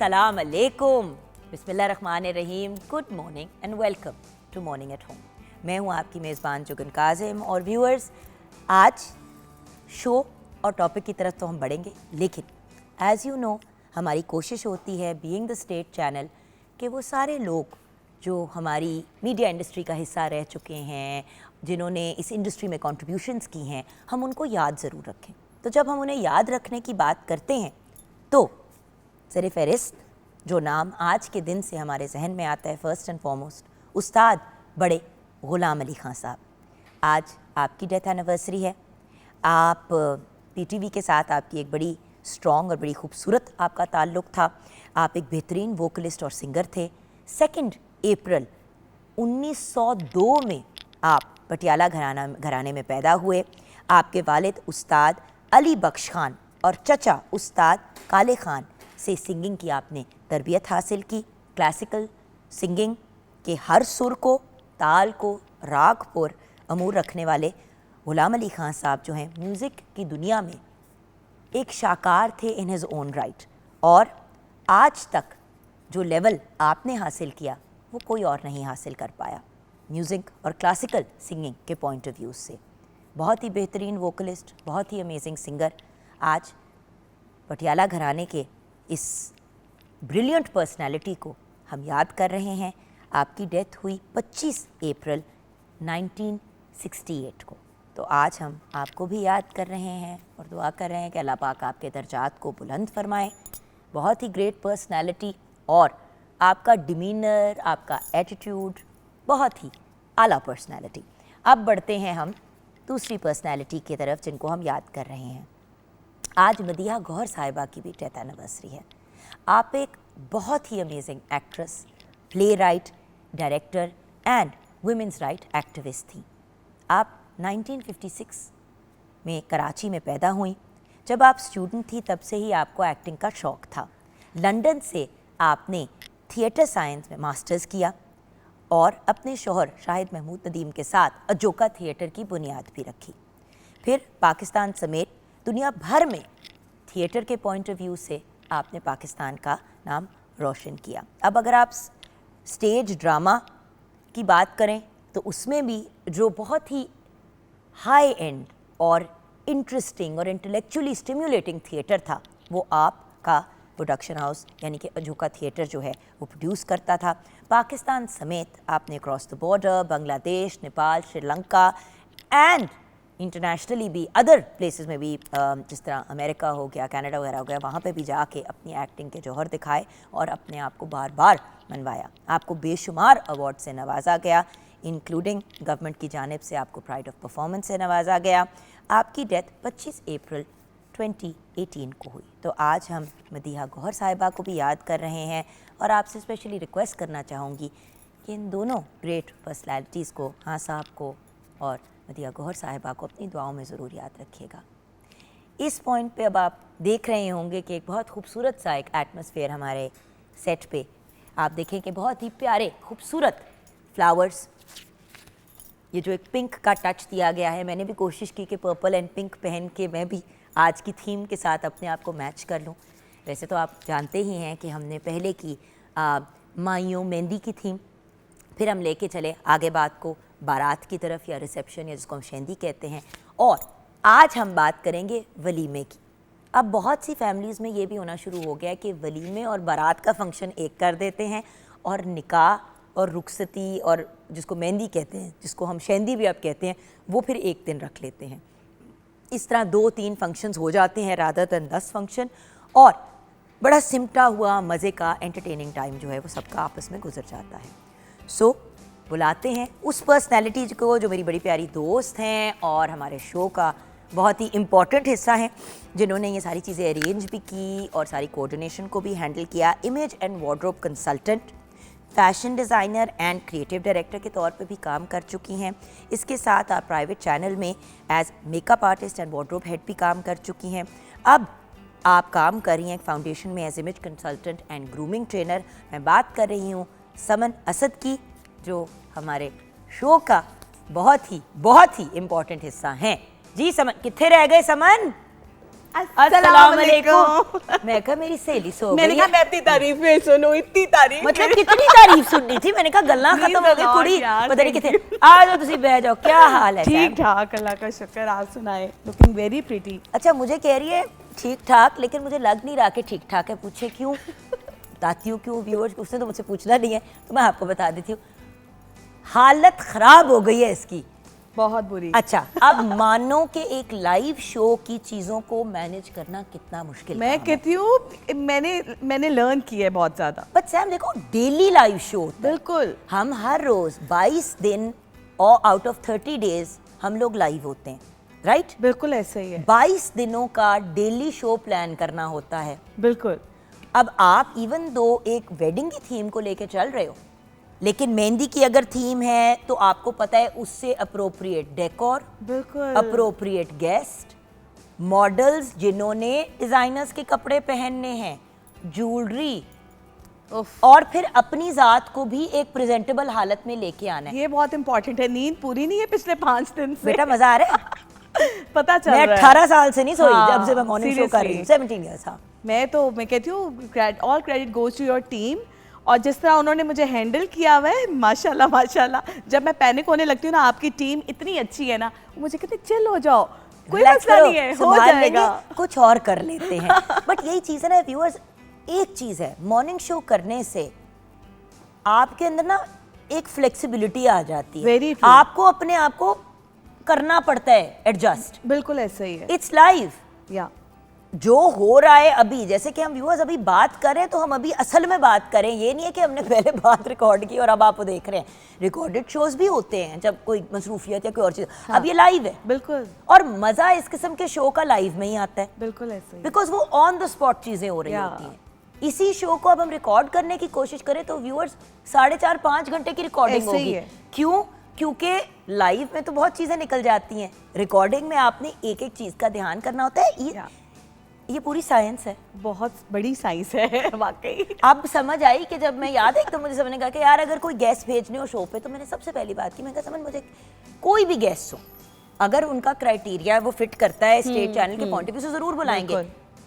अस्सलाम अलैकुम, बिस्मिल्लाहिर्रहमानिर्रहीम, good morning and welcome to morning at home. मैं हूँ आपकी मेज़बान जुगन काजिम और व्यूअर्स, आज शो और टॉपिक की तरफ तो हम बढ़ेंगे, लेकिन एज़ यू नो हमारी कोशिश होती है बीइंग द स्टेट चैनल कि वो सारे लोग जो हमारी मीडिया इंडस्ट्री का हिस्सा रह चुके हैं, जिन्होंने इस इंडस्ट्री में कॉन्ट्रीब्यूशंस की हैं, हम उनको याद ज़रूर रखें। तो जब हम उन्हें याद रखने की बात करते हैं तो सर फहरिस्त जो नाम आज के दिन से हमारे जहन में आता है, फर्स्ट एंड फॉरमोस्ट उस्ताद बड़े ग़ुलाम अली ख़ान साहब। आज आपकी डेथ एनिवर्सरी है। आप पीटीवी के साथ आपकी एक बड़ी स्ट्रॉन्ग और बड़ी खूबसूरत आपका ताल्लुक़ था। आप एक बेहतरीन वोकलिस्ट और सिंगर थे। 2 अप्रैल 1902 में आप पटियाला घराने में पैदा हुए। आपके वालिद उस्ताद अली बख्श खान और चचा उस्ताद काले खान से सिंगिंग की आपने तरबियत हासिल की। क्लासिकल सिंगिंग के हर सुर को, ताल को, राग पर अमूर रखने वाले ग़ुलाम अली ख़ान साहब जो हैं, म्यूज़िक की दुनिया में एक शाकार थे इन हिज़ ओन राइट। और आज तक जो लेवल आपने हासिल किया वो कोई और नहीं हासिल कर पाया म्यूज़िक और क्लासिकल सिंगिंग के पॉइंट ऑफ व्यू से। बहुत ही बेहतरीन वोकलिस्ट, बहुत ही अमेजिंग सिंगर। आज पटियाला घराने के इस ब्रिलियंट पर्सनालिटी को हम याद कर रहे हैं। आपकी डेथ हुई 25 अप्रैल 1968 को। तो आज हम आपको भी याद कर रहे हैं और दुआ कर रहे हैं कि अल्लाह पाक आपके दर्जात को बुलंद फरमाए। बहुत ही ग्रेट पर्सनालिटी और आपका डिमीनर, आपका एटीट्यूड बहुत ही आला पर्सनालिटी। अब बढ़ते हैं हम दूसरी पर्सनालिटी की तरफ जिनको हम याद कर रहे हैं। आज मदीहा गौहर साहिबा की भी डेथ एनिवर्सरी है। आप एक बहुत ही amazing actress, playwright, director and women's right activist थी। आप 1956 में कराची में पैदा हुई। जब आप स्टूडेंट थी तब से ही आपको एक्टिंग का शौक़ था। लंदन से आपने थिएटर साइंस में मास्टर्स किया और अपने शौहर शाहिद महमूद नदीम के साथ अजोका थिएटर की बुनियाद भी रखी। फिर पाकिस्तान समेत दुनिया भर में थिएटर के पॉइंट ऑफ व्यू से आपने पाकिस्तान का नाम रोशन किया। अब अगर आप स्टेज ड्रामा की बात करें तो उसमें भी जो बहुत ही हाई एंड और इंटरेस्टिंग और इंटेलेक्चुअली स्टिम्युलेटिंग थिएटर था वो आपका प्रोडक्शन हाउस यानी कि अजोका थिएटर जो है वो प्रोड्यूस करता था। पाकिस्तान समेत आपने cross the border Bangladesh, Nepal, Sri Lanka and internationally भी अदर प्लेसेस में भी जिस तरह अमेरिका हो गया, कनाडा वगैरह हो गया, वहाँ पे भी जाके अपनी एक्टिंग के जौहर दिखाए और अपने आप को बार बार मनवाया। आपको बेशुमार अवार्ड से नवाजा गया, इंक्लूडिंग गवर्नमेंट की जानिब से आपको प्राइड ऑफ परफॉर्मेंस से नवाजा गया। आपकी डेथ 25 अप्रैल 2018 को हुई। तो आज हम मदीहा गौहर साहिबा को भी याद कर रहे हैं और आपसे स्पेशली रिक्वेस्ट करना चाहूँगी कि इन दोनों ग्रेट पर्सनैलिटीज़ को, हाँ साहब को और मदीहा गौहर साहिबा को, अपनी दुआओं में ज़रूर याद रखिएगा। इस पॉइंट पे अब आप देख रहे होंगे कि एक बहुत खूबसूरत सा एक एटमॉस्फेयर हमारे सेट पे आप देखें कि बहुत ही प्यारे खूबसूरत फ्लावर्स, ये जो एक पिंक का टच दिया गया है, मैंने भी कोशिश की कि पर्पल एंड पिंक पहन के मैं भी आज की थीम के साथ अपने आप को मैच कर लूँ। वैसे तो आप जानते ही हैं कि हमने पहले की माइयों मेहंदी की थीम, फिर हम लेके चले आगे बात को बारात की तरफ या रिसेप्शन या जिसको हम शेंदी कहते हैं, और आज हम बात करेंगे वलीमे की। अब बहुत सी फैमिलीज़ में ये भी होना शुरू हो गया है कि वलीमे और बारात का फंक्शन एक कर देते हैं और निकाह और रुखसती और जिसको मेहंदी कहते हैं, जिसको हम शेंदी भी अब कहते हैं, वो फिर एक दिन रख लेते हैं। इस तरह 2-3 फंक्शंस हो जाते हैं रादर देन 10 फंक्शन, और बड़ा सिमटा हुआ मज़े का एंटरटेनिंग टाइम जो है वो सबका आपस में गुजर जाता है। सो बुलाते हैं उस पर्सनैलिटी को जो मेरी बड़ी प्यारी दोस्त हैं और हमारे शो का बहुत ही इम्पॉर्टेंट हिस्सा हैं, जिन्होंने ये सारी चीज़ें अरेंज भी की और सारी कोऑर्डिनेशन को भी हैंडल किया। Image and wardrobe consultant, fashion designer and creative director के तौर पे भी काम कर चुकी हैं। इसके साथ आप प्राइवेट चैनल में as makeup artist and wardrobe head भी काम कर चुकी हैं। अब आप काम कर रही हैं फाउंडेशन में as image consultant and grooming trainer. मैं बात कर रही हूँ समन असद की, जो हमारे शो का बहुत ही इम्पॉर्टेंट हिस्सा हैं। जी समन, कितने रह गए समन? अस्सलाम वालेकुम। मैं कहा मेरी सहेली सो गई। मैंने कहा मैं इतनी तारीफें सुनूं, इतनी तारीफ, मतलब कितनी तारीफ सुननी थी। मैंने कहा गल्ला खत्म हो गई, कुड़ी पता नहीं कितने। आ जाओ तुसी बह जाओ, क्या हाल है? ठीक ठाक, अल्लाह का शुक्र। आप सुनाए? Looking very pretty. अच्छा, मुझे कह रही है ठीक ठाक, लेकिन मुझे लग नहीं रहा कि ठीक ठाक है। पूछे क्यों? बताती हूँ क्यों। व्यूअर्स, उसने तो मुझसे पूछना नहीं है तो मैं आपको बता देती हूँ। हालत खराब हो गई है इसकी, बहुत बुरी। अच्छा, अब मानो कि एक लाइव शो की चीजों को मैनेज करना कितना मुश्किल मैं कहती हूँ मैंने लर्न किया है बहुत ज्यादा। बट सैम देखो, डेली लाइव शो बिल्कुल, हम हर रोज 22 दिन और आउट ऑफ 30 डेज हम लोग लाइव होते हैं, राइट? बिल्कुल ऐसा ही है। 22 दिनों का डेली शो प्लान करना होता है। बिल्कुल। अब आप इवन दो एक वेडिंग की थीम को लेके चल रहे हो, लेकिन मेहंदी की अगर थीम है तो आपको पता है उससे अप्रोप्रिएट डेकोर, बिल्कुल अप्रोप्रिएट गेस्ट, मॉडल्स जिन्होंने डिजाइनर्स के कपड़े पहनने हैं, ज्वेलरी, और फिर अपनी जात को भी एक प्रेजेंटेबल हालत में लेके आना है। ये बहुत इंपॉर्टेंट है। नींद पूरी नहीं है पिछले 5 दिन से। बेटा मजा आ रहा है? पता चल रहा है। मैं 18 साल से नहीं सोई, हाँ, जब से मैं मॉर्निंग शो कर रही हूँ, 17 ईयर्स। हाँ, मैं कहती हूँ all credit goes to your team. और जिस तरह उन्होंने मुझे हैंडल किया हुआ है, माशाल्लाह माशाल्लाह। जब मैं पैनिक होने लगती हूँ ना, आपकी टीम इतनी अच्छी है ना, मुझे कहते चिल हो जाओ, कोई मसला नहीं है, हो जाएगा, कुछ और कर लेते हैं। बट यही चीज़ है ना व्यूअर्स, एक चीज़ है, मॉर्निंग शो करने से आपके अंदर ना एक फ्लेक्सिबिलिटी आ जाती है। आपको अपने आप को करना पड़ता है एडजस्ट। बिल्कुल ऐसा ही है। It's live. या जो हो रहा है अभी, जैसे कि हम व्यूअर्स अभी बात करें तो हम अभी असल में बात करें, ये नहीं है कि हमने पहले बात रिकॉर्ड की और अब आप देख रहे हैं। रिकॉर्डेड शोज भी होते हैं जब कोई मसरूफियत या कोई और चीज। हाँ, अब ये लाइव है। बिल्कुल। और मजा इस किस्म के शो का लाइव में ही आता है। बिल्कुल ऐसे ही, बिकॉज वो ऑन द स्पॉट चीजें हो रही होती हैं। इसी शो को अब हम रिकॉर्ड करने की कोशिश करें तो व्यूअर्स 4.5-5 घंटे की रिकॉर्डिंग होगी। क्यों? क्योंकि लाइव में तो बहुत चीजें निकल जाती हैं, रिकॉर्डिंग में आपने एक एक चीज का ध्यान करना होता है। ये पूरी साइंस है, बहुत बड़ी साइंस है वाकई। अब समझ आई कि जब मैं याद है तो मुझे समझने कहा कि यार अगर कोई गेस्ट भेजने हो शो पे, तो मैंने सबसे पहली बात की, मैं कहा समझ मुझे कोई भी गेस्ट हो, अगर उनका क्राइटेरिया वो फिट करता है स्टेट चैनल के पॉइंट ऑफ व्यू से जरूर बुलाएंगे,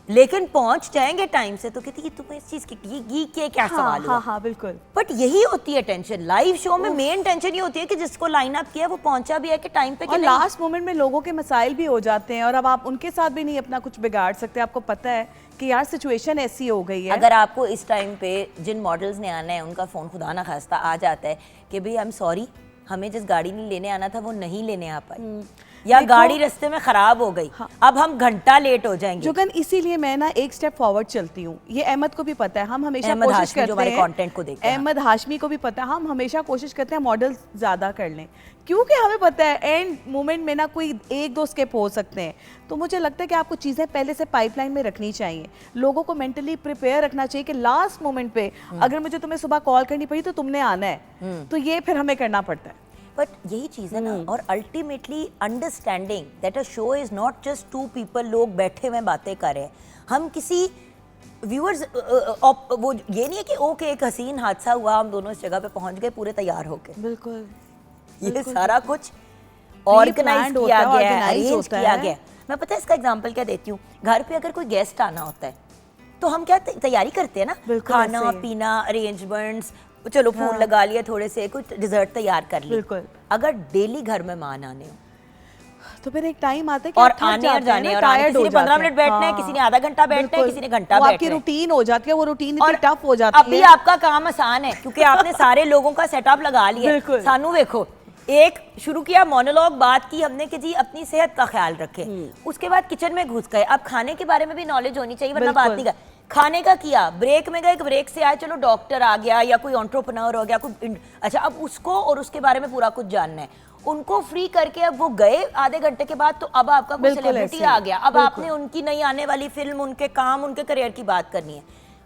लेकिन पहुंच जाएंगे टाइम से तो कहती है तुम्हें इस चीज की के क्या सवाल हुआ? हाँ, बिल्कुल। बट यही होती है टेंशन लाइव शो में। मेन टेंशन ये होती है कि जिसको लाइन अप किया वो पहुंचा भी है कि टाइम पे, और लास्ट मोमेंट में लोगों के मसाइल भी हो जाते हैं और अब आप उनके साथ भी नहीं अपना कुछ बिगाड़ सकते। आपको पता है कि यार सिचुएशन ऐसी हो गई है। अगर आपको इस टाइम पे जिन मॉडल्स ने आना है उनका फोन खुदा ना खास्ता आ जाता है कि भाई आई एम सॉरी, हमें जिस गाड़ी ने लेने आना था वो नहीं लेने आ पाई, या गाड़ी रास्ते में खराब हो गई, हाँ, अब हम घंटा लेट हो जाएंगे। जुगन, इसीलिए मैं ना एक स्टेप फॉरवर्ड चलती हूँ। ये अहमद को भी पता है, हम हमेशा कोशिश करते हैं, कंटेंट को देखते हैं, अहमद हाशमी को भी पता है, हम हमेशा कोशिश करते हैं मॉडल ज्यादा कर लें, क्योंकि हमें पता है एंड मोमेंट में ना कोई 1-2 स्टेप हो सकते हैं। तो मुझे लगता है कि आपको चीजें पहले से पाइपलाइन में रखनी चाहिए, लोगों को मेंटली प्रिपेयर रखना चाहिए कि लास्ट मोमेंट पे अगर मुझे तुम्हें सुबह कॉल करनी पड़ी तो तुमने आना है, तो ये फिर हमें करना पड़ता है। बट यही चीज़ है ना, और ultimately understanding that a show is not just 2 people, लोग बैठे हुए बातें कर रहे हैं। हम किसी व्यूअर्स वो ये नहीं है कि ओके एक हसीन हादसा हुआ, हम दोनों इस जगह पे पहुंच गए पूरे तैयार होके। बिल्कुल, ये सारा कुछ ऑर्गेनाइज किया गया है, अरेंज किया गया है। मैं पता है इसका एग्जांपल क्या देती हूँ, घर पे अगर कोई गेस्ट आना होता है तो हम क्या तैयारी करते हैं ना, खाना पीना, अरेंजमेंट्स, चलो फूल लगा लिया, थोड़े से कुछ डिजर्ट तैयार कर लिया। बिल्कुल। अगर डेली घर में मान आने हो तो फिर एक टाइम आता है कि और आने और जाने, और किसी ने 15 मिनट बैठना है, किसी ने आधा घंटा बैठना है, किसी ने घंटा बैठना है, आपकी रूटीन हो जाती है, वो रूटीन इतनी टफ हो जाती है। अभी आपका काम आसान है क्योंकि आपने सारे लोगों का सेटअप लगा लिया है। सानू देखो, एक शुरू किया मोनोलॉग, बात की हमने कि जी अपनी सेहत का ख्याल रखें, उसके बाद किचन में घुस गए, अब खाने के बारे में भी नॉलेज होनी चाहिए वरना बात नहीं कर। खाने का किया, ब्रेक में गए, ब्रेक से आए, चलो डॉक्टर आ गया या कोई एंटरप्रेन्योर हो गया, कोई अच्छा, अब उसको और उसके बारे में पूरा कुछ जानना है, उनको फ्री करके अब वो गए आधे घंटे के बाद, तो अब आपका कोई सेलिब्रिटी आ गया, अब आपने उनकी नई आने वाली फिल्म, उनके काम, उनके करियर की बात करनी है।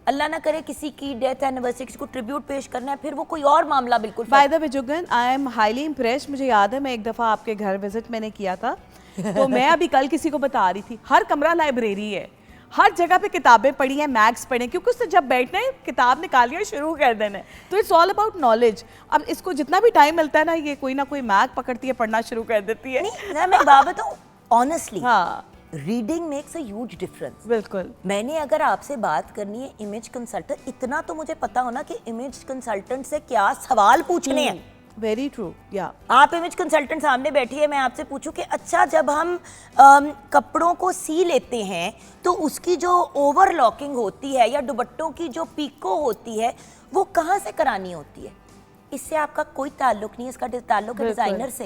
अल्लाह ना करे किसी की डेथ एनिवर्सरी, किसी को ट्रिब्यूट पेश करना है, फिर वो कोई और मामला बिल्कुल। Bye the way Jugan, I am highly impressed. मुझे याद है मैं एक दफ़ा आपके घर विजिट मैंने किया था, तो मैं अभी कल किसी को बता रही थी, हर कमरा लाइब्रेरी है, हर जगह पे किताबें पढ़ी हैं, मैग्स पढ़े, क्योंकि उससे जब बैठना है किताब निकालिए शुरू कर देना है, तो इट्स ऑल अबाउट नॉलेज। अब इसको जितना भी टाइम मिलता है ना, ये कोई ना कोई मैग पकड़ती है, पढ़ना शुरू कर देती है। नहीं, मैं बात बताऊं ऑनेस्टली, हाँ, reading makes a huge difference. बिल्कुल। मैंने अगर आपसे बात करनी है इमेज कंसल्टेंट, इतना तो मुझे पता हो ना कि इमेज कंसल्टेंट से क्या सवाल पूछने हैं। Very true. या आप इमेज कंसल्टेंट सामने बैठी है, मैं आपसे पूछूं कि अच्छा जब हम कपड़ों को सी लेते हैं तो उसकी जो ओवरलॉकिंग होती है या दुपट्टों की जो पीको होती है वो कहाँ से करानी होती है? इससे आपका कोई ताल्लुक नहीं है, इसका ताल्लुक है डिजाइनर से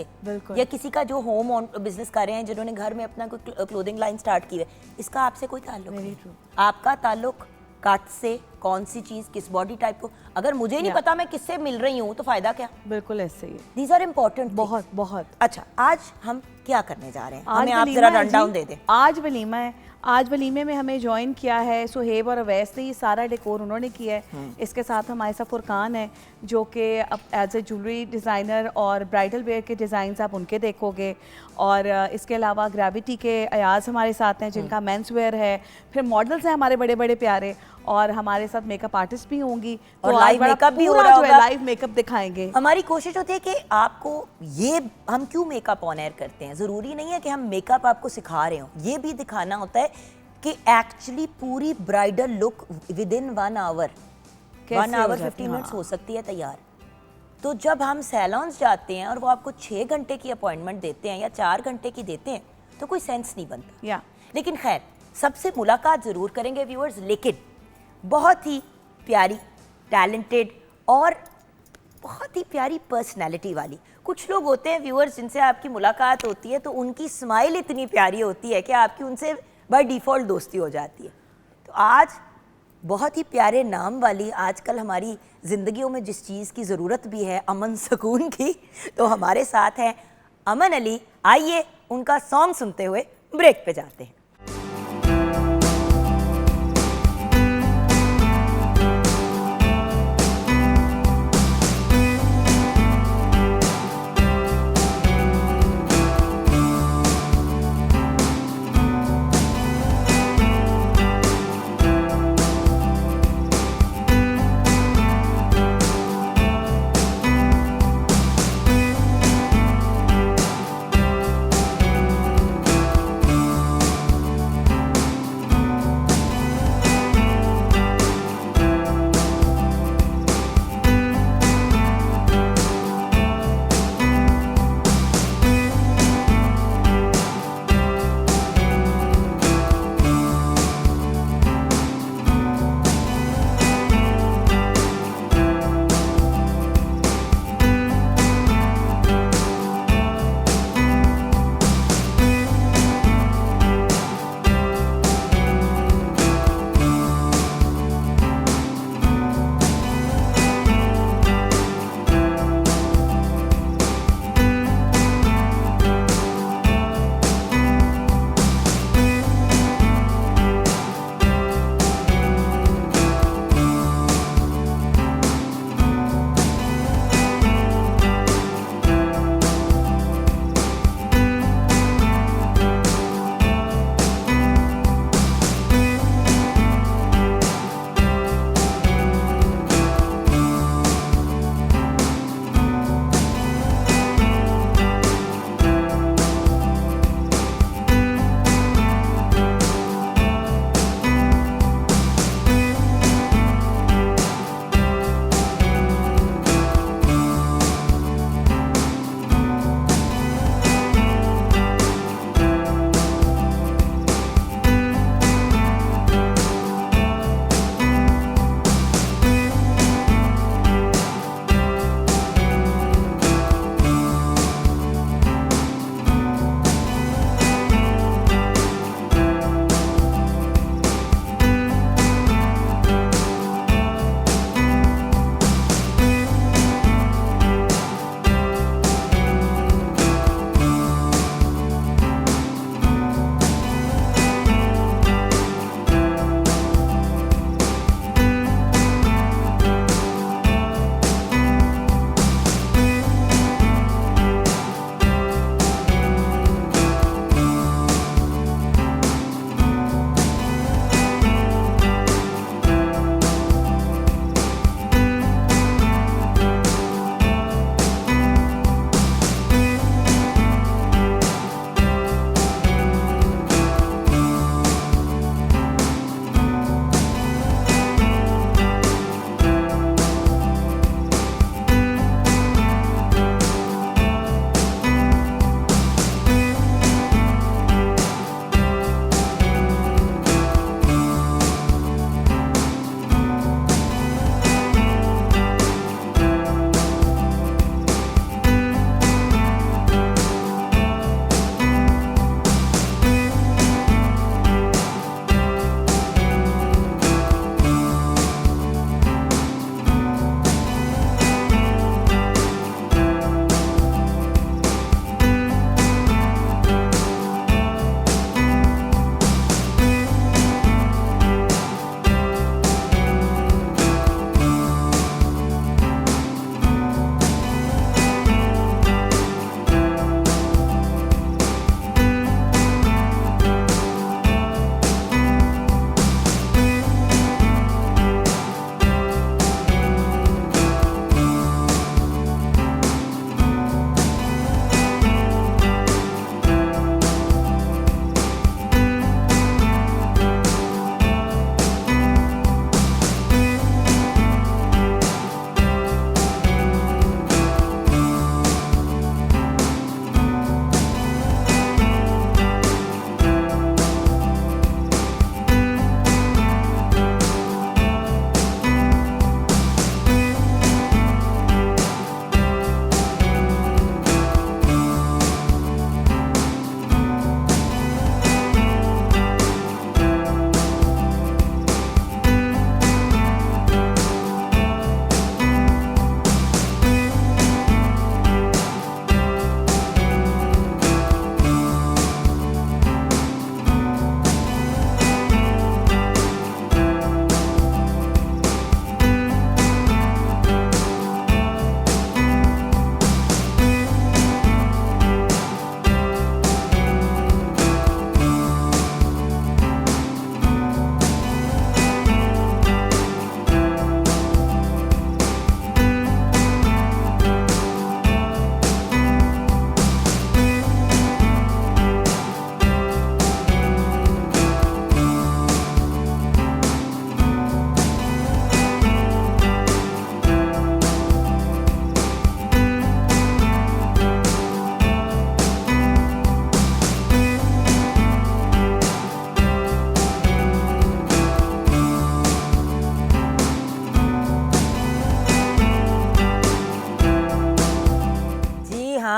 या किसी का जो होम बिजनेस कर रहे हैं, जिन्होंने घर में अपना कोई क्लोथिंग लाइन स्टार्ट की है, इसका आपसे कोई ताल्लुक नहीं। आपका ताल्लुक कट से, कौन सी चीज किस बॉडी टाइप को, अगर मुझे नहीं पता मैं किससे मिल रही हूँ तो फायदा क्या? बिल्कुल ऐसे ही है। दीज आर इम्पोर्टेंट, बहुत बहुत। अच्छा, आज हम क्या करने जा रहे हैं? हमें आप जरा रन डाउन दे दें। आज वलीमा है। आज वलीमे में हमें ज्वाइन किया है सुहेब और अवैस ने, ये सारा डेकोर उन्होंने किया है। इसके साथ हमारे साथ फुरकान है जो कि अब एज ए ज्वेलरी डिज़ाइनर और ब्राइडल वेयर के डिज़ाइन आप उनके देखोगे। और इसके अलावा ग्रेविटी के अयाज हमारे साथ हैं जिनका मेंस वेयर है। फिर मॉडल्स हैं हमारे बड़े बड़े प्यारे, और हमारे साथ मेकअप आर्टिस्ट भी होंगी और लाइव मेकअप भी हो रहा होगा। लाइव मेकअप दिखाएंगे। हमारी कोशिश होती है कि आपको ये, हम क्यों मेकअप ऑन एयर करते हैं, जरूरी नहीं है कि हम मेकअप आपको सिखा रहे हो, ये भी दिखाना होता है कि एक्चुअली पूरी bridal look within 1 hour 15 minutes हो सकती है तैयार। तो जब हम सैलॉन्स जाते हैं और वो आपको 6 घंटे की अपॉइंटमेंट देते हैं या 4 घंटे की देते हैं तो कोई सेंस नहीं बनता। लेकिन खैर, सबसे मुलाकात जरूर करेंगे व्यूअर्स, लेकिन बहुत ही प्यारी, टैलेंटेड और बहुत ही प्यारी पर्सनैलिटी वाली कुछ लोग होते हैं व्यूअर्स, जिनसे आपकी मुलाकात होती है तो उनकी स्माइल इतनी प्यारी होती है कि आपकी उनसे बाय डिफ़ॉल्ट दोस्ती हो जाती है। तो आज बहुत ही प्यारे नाम वाली, आजकल हमारी ज़िंदगियों में जिस चीज़ की ज़रूरत भी है, अमन सुकून की, तो हमारे साथ हैं अमन अली। आइए उनका सॉन्ग सुनते हुए ब्रेक पे जाते हैं।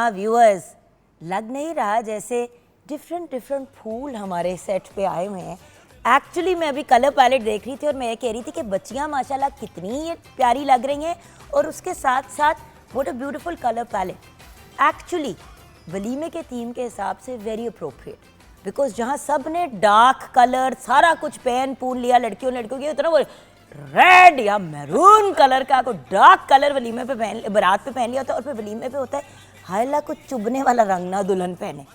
हाँ व्यूअर्स, लग नहीं रहा जैसे डिफरेंट फूल हमारे सेट पे आए हुए हैं। एक्चुअली मैं अभी कलर पैलेट देख रही थी और मैं ये कह रही थी कि बच्चियाँ माशाल्लाह कितनी ये प्यारी लग रही हैं, और उसके साथ साथ what a beautiful colour palette. Actually वलीमे के थीम के हिसाब से वेरी अप्रोप्रिएट, बिकॉज जहाँ सब ने डार्क कलर सारा कुछ पहन पून लिया, लड़कियों की उतना वो रेड या मैरून कलर का कोई डार्क कलर वलीमे पे पहन, बारात पे पहन लिया होता है, और फिर वलीमे पे होता है हायला कुछ चुभने वाला रंग ना दुल्हन पहने।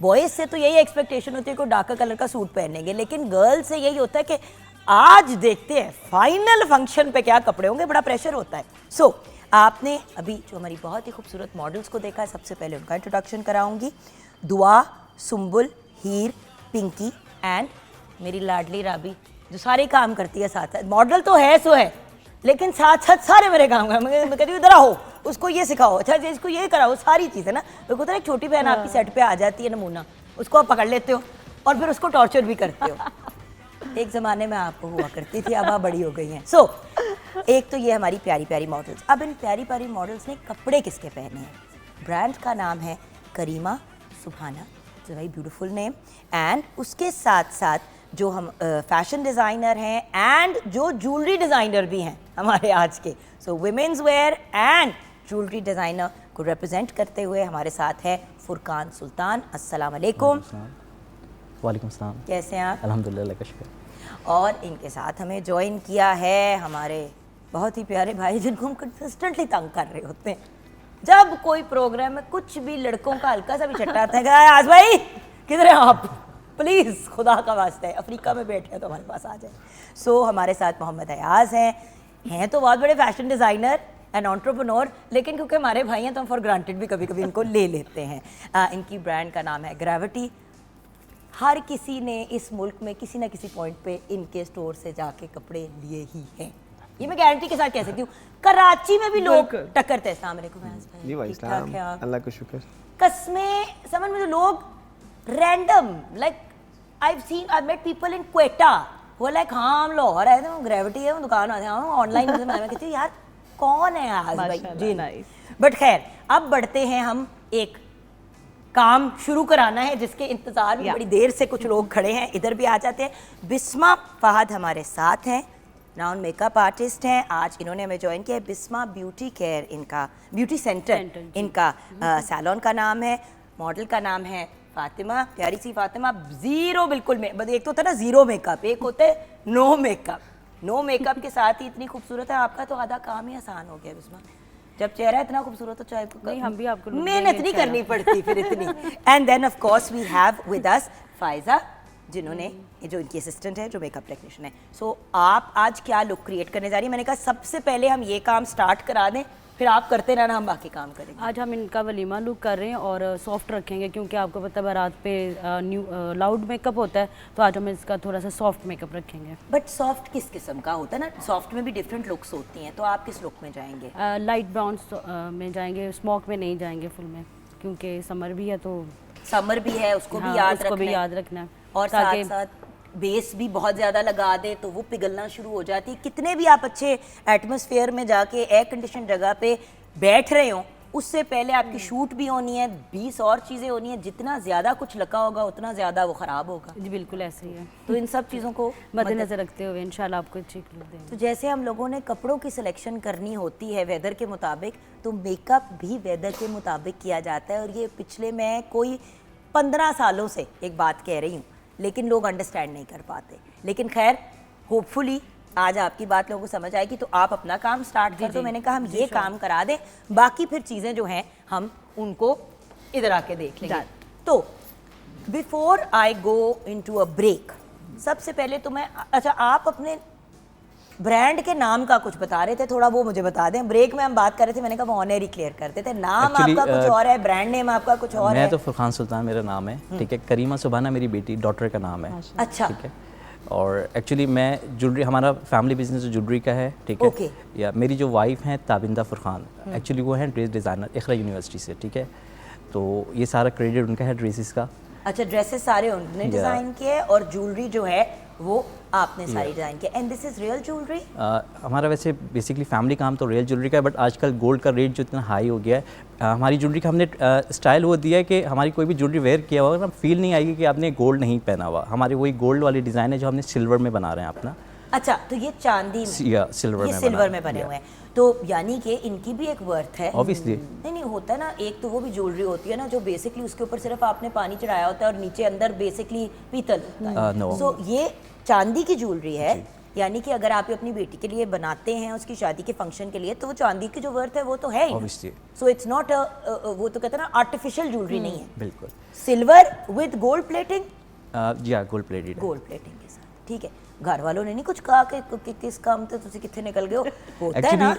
बॉयज़ से तो यही एक्सपेक्टेशन होती है कि डार्क कलर का सूट पहनेंगे, लेकिन गर्ल्स से यही होता है कि आज देखते हैं फाइनल फंक्शन पे क्या कपड़े होंगे, बड़ा प्रेशर होता है। सो आपने अभी जो हमारी बहुत ही खूबसूरत मॉडल्स को देखा है, सबसे पहले उनका इंट्रोडक्शन कराऊंगी। दुआ, सुम्बुल, हीर, पिंकी एंड मेरी लाडली राबी, जो सारे काम करती है साथ साथ। मॉडल तो है सो है, लेकिन साथ साथ सारे मेरे काम है। मैं कहती हूँ इधर आओ, उसको ये सिखाओ, अच्छा इसको ये कराओ, सारी चीज़ है ना। मेरे को तो एक छोटी बहन आपकी सेट पे आ जाती है नमूना, उसको आप पकड़ लेते हो और फिर उसको टॉर्चर भी करते हो। एक ज़माने में आपको हुआ करती थी, अब आप बड़ी हो गई हैं। सो एक तो ये हमारी प्यारी प्यारी मॉडल्स। अब इन प्यारी प्यारी मॉडल्स ने कपड़े किसके पहने हैं? ब्रांड का नाम है Karima Subhana, it's a very beautiful name. And उसके साथ साथ जो हम फैशन डिज़ाइनर हैं एंड जो ज्वेलरी डिज़ाइनर भी हैं हमारे आज के, so women's wear and jewellery designer को रिप्रेजेंट करते हुए हमारे साथ है फुरकान सुल्तान। अस्सलाम वालेकुम। वालेकुम सलाम। कैसे हैं आप? अल्हम्दुलिल्लाह, अल्लाह का शुक्र। और इनके साथ हमें ज्वाइन किया है हमारे बहुत ही प्यारे भाई, जिनको हम कंसिस्टेंटली तंग कर रहे होते हैं। जब कोई प्रोग्राम में कुछ भी लड़कों का हल्का सा भी चट्टा आता है, आज भाई किधर हैं आप, प्लीज़ खुदा का वास्ता है अफ्रीका में बैठे हैं तो हमारे पास आ जाए। सो हमारे साथ मोहम्मद अयाज हैं तो बहुत बड़े फैशन डिज़ाइनर एंड एंटरप्रेन्योर, लेकिन क्योंकि हमारे भाई हैं तो हम फॉर ग्रांटेड भी कभी कभी इनको ले लेते हैं। इनकी ब्रांड का नाम है ग्रेविटी। हर किसी ने इस मुल्क में किसी ना किसी पॉइंट पे इनके स्टोर से जाके कपड़े लिए ही हैं, ये मैं गारंटी के साथ कह सकती हूँ। कराची में भी लोग टक्करते हैं। अस्सलाम वालेकुम भाई, ठीक-ठाक हैं आप? अल्लाह का शुक्र। कसमें समझ में, जो लोग random like I met people in Quetta, वो लाइक हाँ हम लाहौर आए थे, ग्रेविटी है वो दुकान आते हैं, ऑनलाइन मैं कहती हूँ यार कौन है आज भाई जी। बट खैर अब बढ़ते हैं, हम एक काम शुरू कराना है जिसके इंतजार में बड़ी देर से कुछ लोग खड़े हैं, इधर भी आ जाते हैं। बिस्मा फहद हमारे साथ हैं, नाउन मेकअप आर्टिस्ट हैं। आज इन्होंने हमें ज्वाइन किया है। बिस्मा ब्यूटी केयर इनका, ब्यूटी सेंटर इनका सैलून का नाम है। मॉडल का नाम है फातिमा, प्यारी सी फातिमा। जीरो बिल्कुल में, एक तो होता है ना जीरो मेकअप, एक होता है नो मेकअप। नो मेकअप के साथ ही इतनी खूबसूरत है, आपका तो आधा काम ही आसान हो गया बिस्मा। जब चेहरा इतना खूबसूरत हो चाहे नहीं, हम भी आपको मेहनत नहीं करनी पड़ती फिर इतनी। And then of course we have with us Faiza, जिन्होंने जो इनकी असिस्टेंट है, जो मेकअप टेक्नीशियन है। सो आप आज क्या लुक क्रिएट करने जा रही है? मैंने कहा सबसे पहले हम ये काम स्टार्ट करा दें, फिर आप करते रहना, हम बाकी काम करेंगे। आज हम इनका वलीमा लुक कर रहे हैं और सॉफ्ट रखेंगे, क्योंकि आपको पता है बारात पे लाउड मेकअप होता है, तो आज हम इसका थोड़ा सा सॉफ्ट मेकअप रखेंगे। बट सॉफ्ट किस किस्म का होता है ना? सॉफ्ट में भी डिफरेंट लुक्स होती हैं, तो आप किस लुक में जाएंगे? लाइट ब्राउन में जाएंगे, स्मोक में नहीं जाएंगे फुल में, क्योंकि समर भी है तो समर भी है, उसको भी याद रखना है। और साथ साथ बेस भी बहुत ज़्यादा लगा दे तो वो पिघलना शुरू हो जाती है। कितने भी आप अच्छे एटमॉस्फेयर में जाके एयर कंडीशन जगह पे बैठ रहे हो, उससे पहले आपकी शूट भी होनी है, 20 और चीज़ें होनी है। जितना ज़्यादा कुछ लगा होगा उतना ज़्यादा वो ख़राब होगा। जी बिल्कुल ऐसे ही है। तो इन सब चीज़ों को मद्देनजर रखते हुए इंशाल्लाह आपको अच्छी लुक देंगे। तो जैसे हम लोगों ने कपड़ों की सिलेक्शन करनी होती है वेदर के मुताबिक, तो मेकअप भी वेदर के मुताबिक किया जाता है। और ये पिछले मैं कोई 15 सालों से एक बात कह रही हूँ, लेकिन लोग अंडरस्टैंड नहीं कर पाते। लेकिन खैर होपफुली आज आपकी बात लोगों को समझ आएगी, तो आप अपना काम स्टार्ट कर दो। मैंने कहा हम ये काम करा दें, बाकी फिर चीज़ें जो हैं हम उनको इधर आके देख लेंगे। तो before I go into a break, सबसे पहले तो मैं, अच्छा आप अपने ब्रांड के नाम का कुछ बता रहे थे, थोड़ा वो मुझे बता दें। ब्रेक में हम बात कर रहे थे, मैंने कहा वो ऑनर ही क्लियर करते थे। नाम आपका कुछ और है, ब्रांड नेम आपका कुछ और है। मैं तो फुरकान सुल्तान मेरा नाम है, ठीक है। करीमा सुभाना मेरी बेटी डॉटर का नाम है। अच्छा, ठीक है। और एक्चुअली मैं ज्वेलरी, हमारा फैमिली बिजनेस ज्वेलरी का है, ठीक है। या मेरी जो वाइफ हैं ताबिंदा फुरकान, एक्चुअली वो हैं ड्रेस डिज़ाइनर इखरा यूनिवर्सिटी से, ठीक है। तो ये सारा क्रेडिट उनका है ड्रेसेस का। अच्छा, ड्रेसेस सारे उन्होंने डिज़ाइन किए और ज्वेलरी जो है वो आपने सारी डिज़ाइन किया। And this is real jewellery? हमारा वैसे बेसिकली फैमिली काम तो रियल ज्वेलरी का है, बट आजकल गोल्ड का रेट जो इतना हाई हो गया है, हमारी ज्वेलरी का हमने स्टाइल वो दिया है कि हमारी कोई भी ज्वेलरी वेयर किया हुआ ना फील नहीं आएगी कि आपने गोल्ड नहीं पहना हुआ। हमारे वही गोल्ड वाली डिज़ाइन है जो हमने सिल्वर में बना रहे हैं अपना। अच्छा, तो ये चांदी में, या सिल्वर ये में सिल्वर में बने हुए हैं, तो यानी कि इनकी भी एक वर्थ है। ऑब्वियसली नहीं होता है ना, एक तो वो भी ज्वेलरी होती है ना जो बेसिकली उसके ऊपर सिर्फ आपने पानी चढ़ाया होता है और नीचे अंदर बेसिकली पीतल होता है। no. सो ये चांदी की ज्वेलरी है, यानी कि अगर आप अपनी बेटी के लिए बनाते हैं उसकी शादी के फंक्शन के लिए, तो वो चांदी की जो वर्थ है वो तो है ही। ऑब्वियसली सो इट्स नॉट वो तो कहते हैं ना आर्टिफिशियल ज्वेलरी नहीं है। बिल्कुल। Silver with gold plating? जी हाँ, गोल्ड प्लेटेड। गोल्ड प्लेटिंग के साथ, ठीक है। घर वालों ने नहीं कुछ कहा कि किस काम से तुझे कितने निकल गए हो? होता है ना।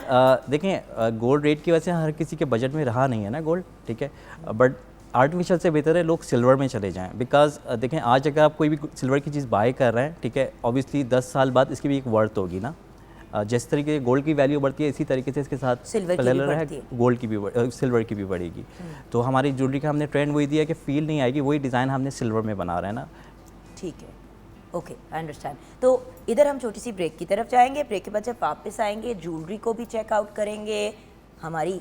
देखें, गोल्ड रेट की वजह से हर किसी के बजट में रहा नहीं है ना गोल्ड, ठीक है, बट आर्टिफिशियल से बेहतर है लोग सिल्वर में चले जाएं। बिकॉज देखें, आज अगर आप कोई भी सिल्वर की चीज़ बाय कर रहे हैं, ठीक है, ऑब्वियसली 10 साल बाद इसकी भी एक वर्थ होगी ना। जिस तरीके से गोल्ड की वैल्यू बढ़ती है, इसी तरीके से इसके साथ गोल्ड की भी सिल्वर की भी बढ़ेगी। तो हमारी ज्वेलरी का हमने ट्रेंड वही दिया कि फील नहीं आएगी, वही डिज़ाइन हमने सिल्वर में बना रहे हैं ना। ठीक है, ओके, आई अंडरस्टैंड। तो इधर हम छोटी सी ब्रेक की तरफ जाएंगे, ब्रेक के बाद जब वापस आएंगे ज्वेलरी को भी चेकआउट करेंगे, हमारी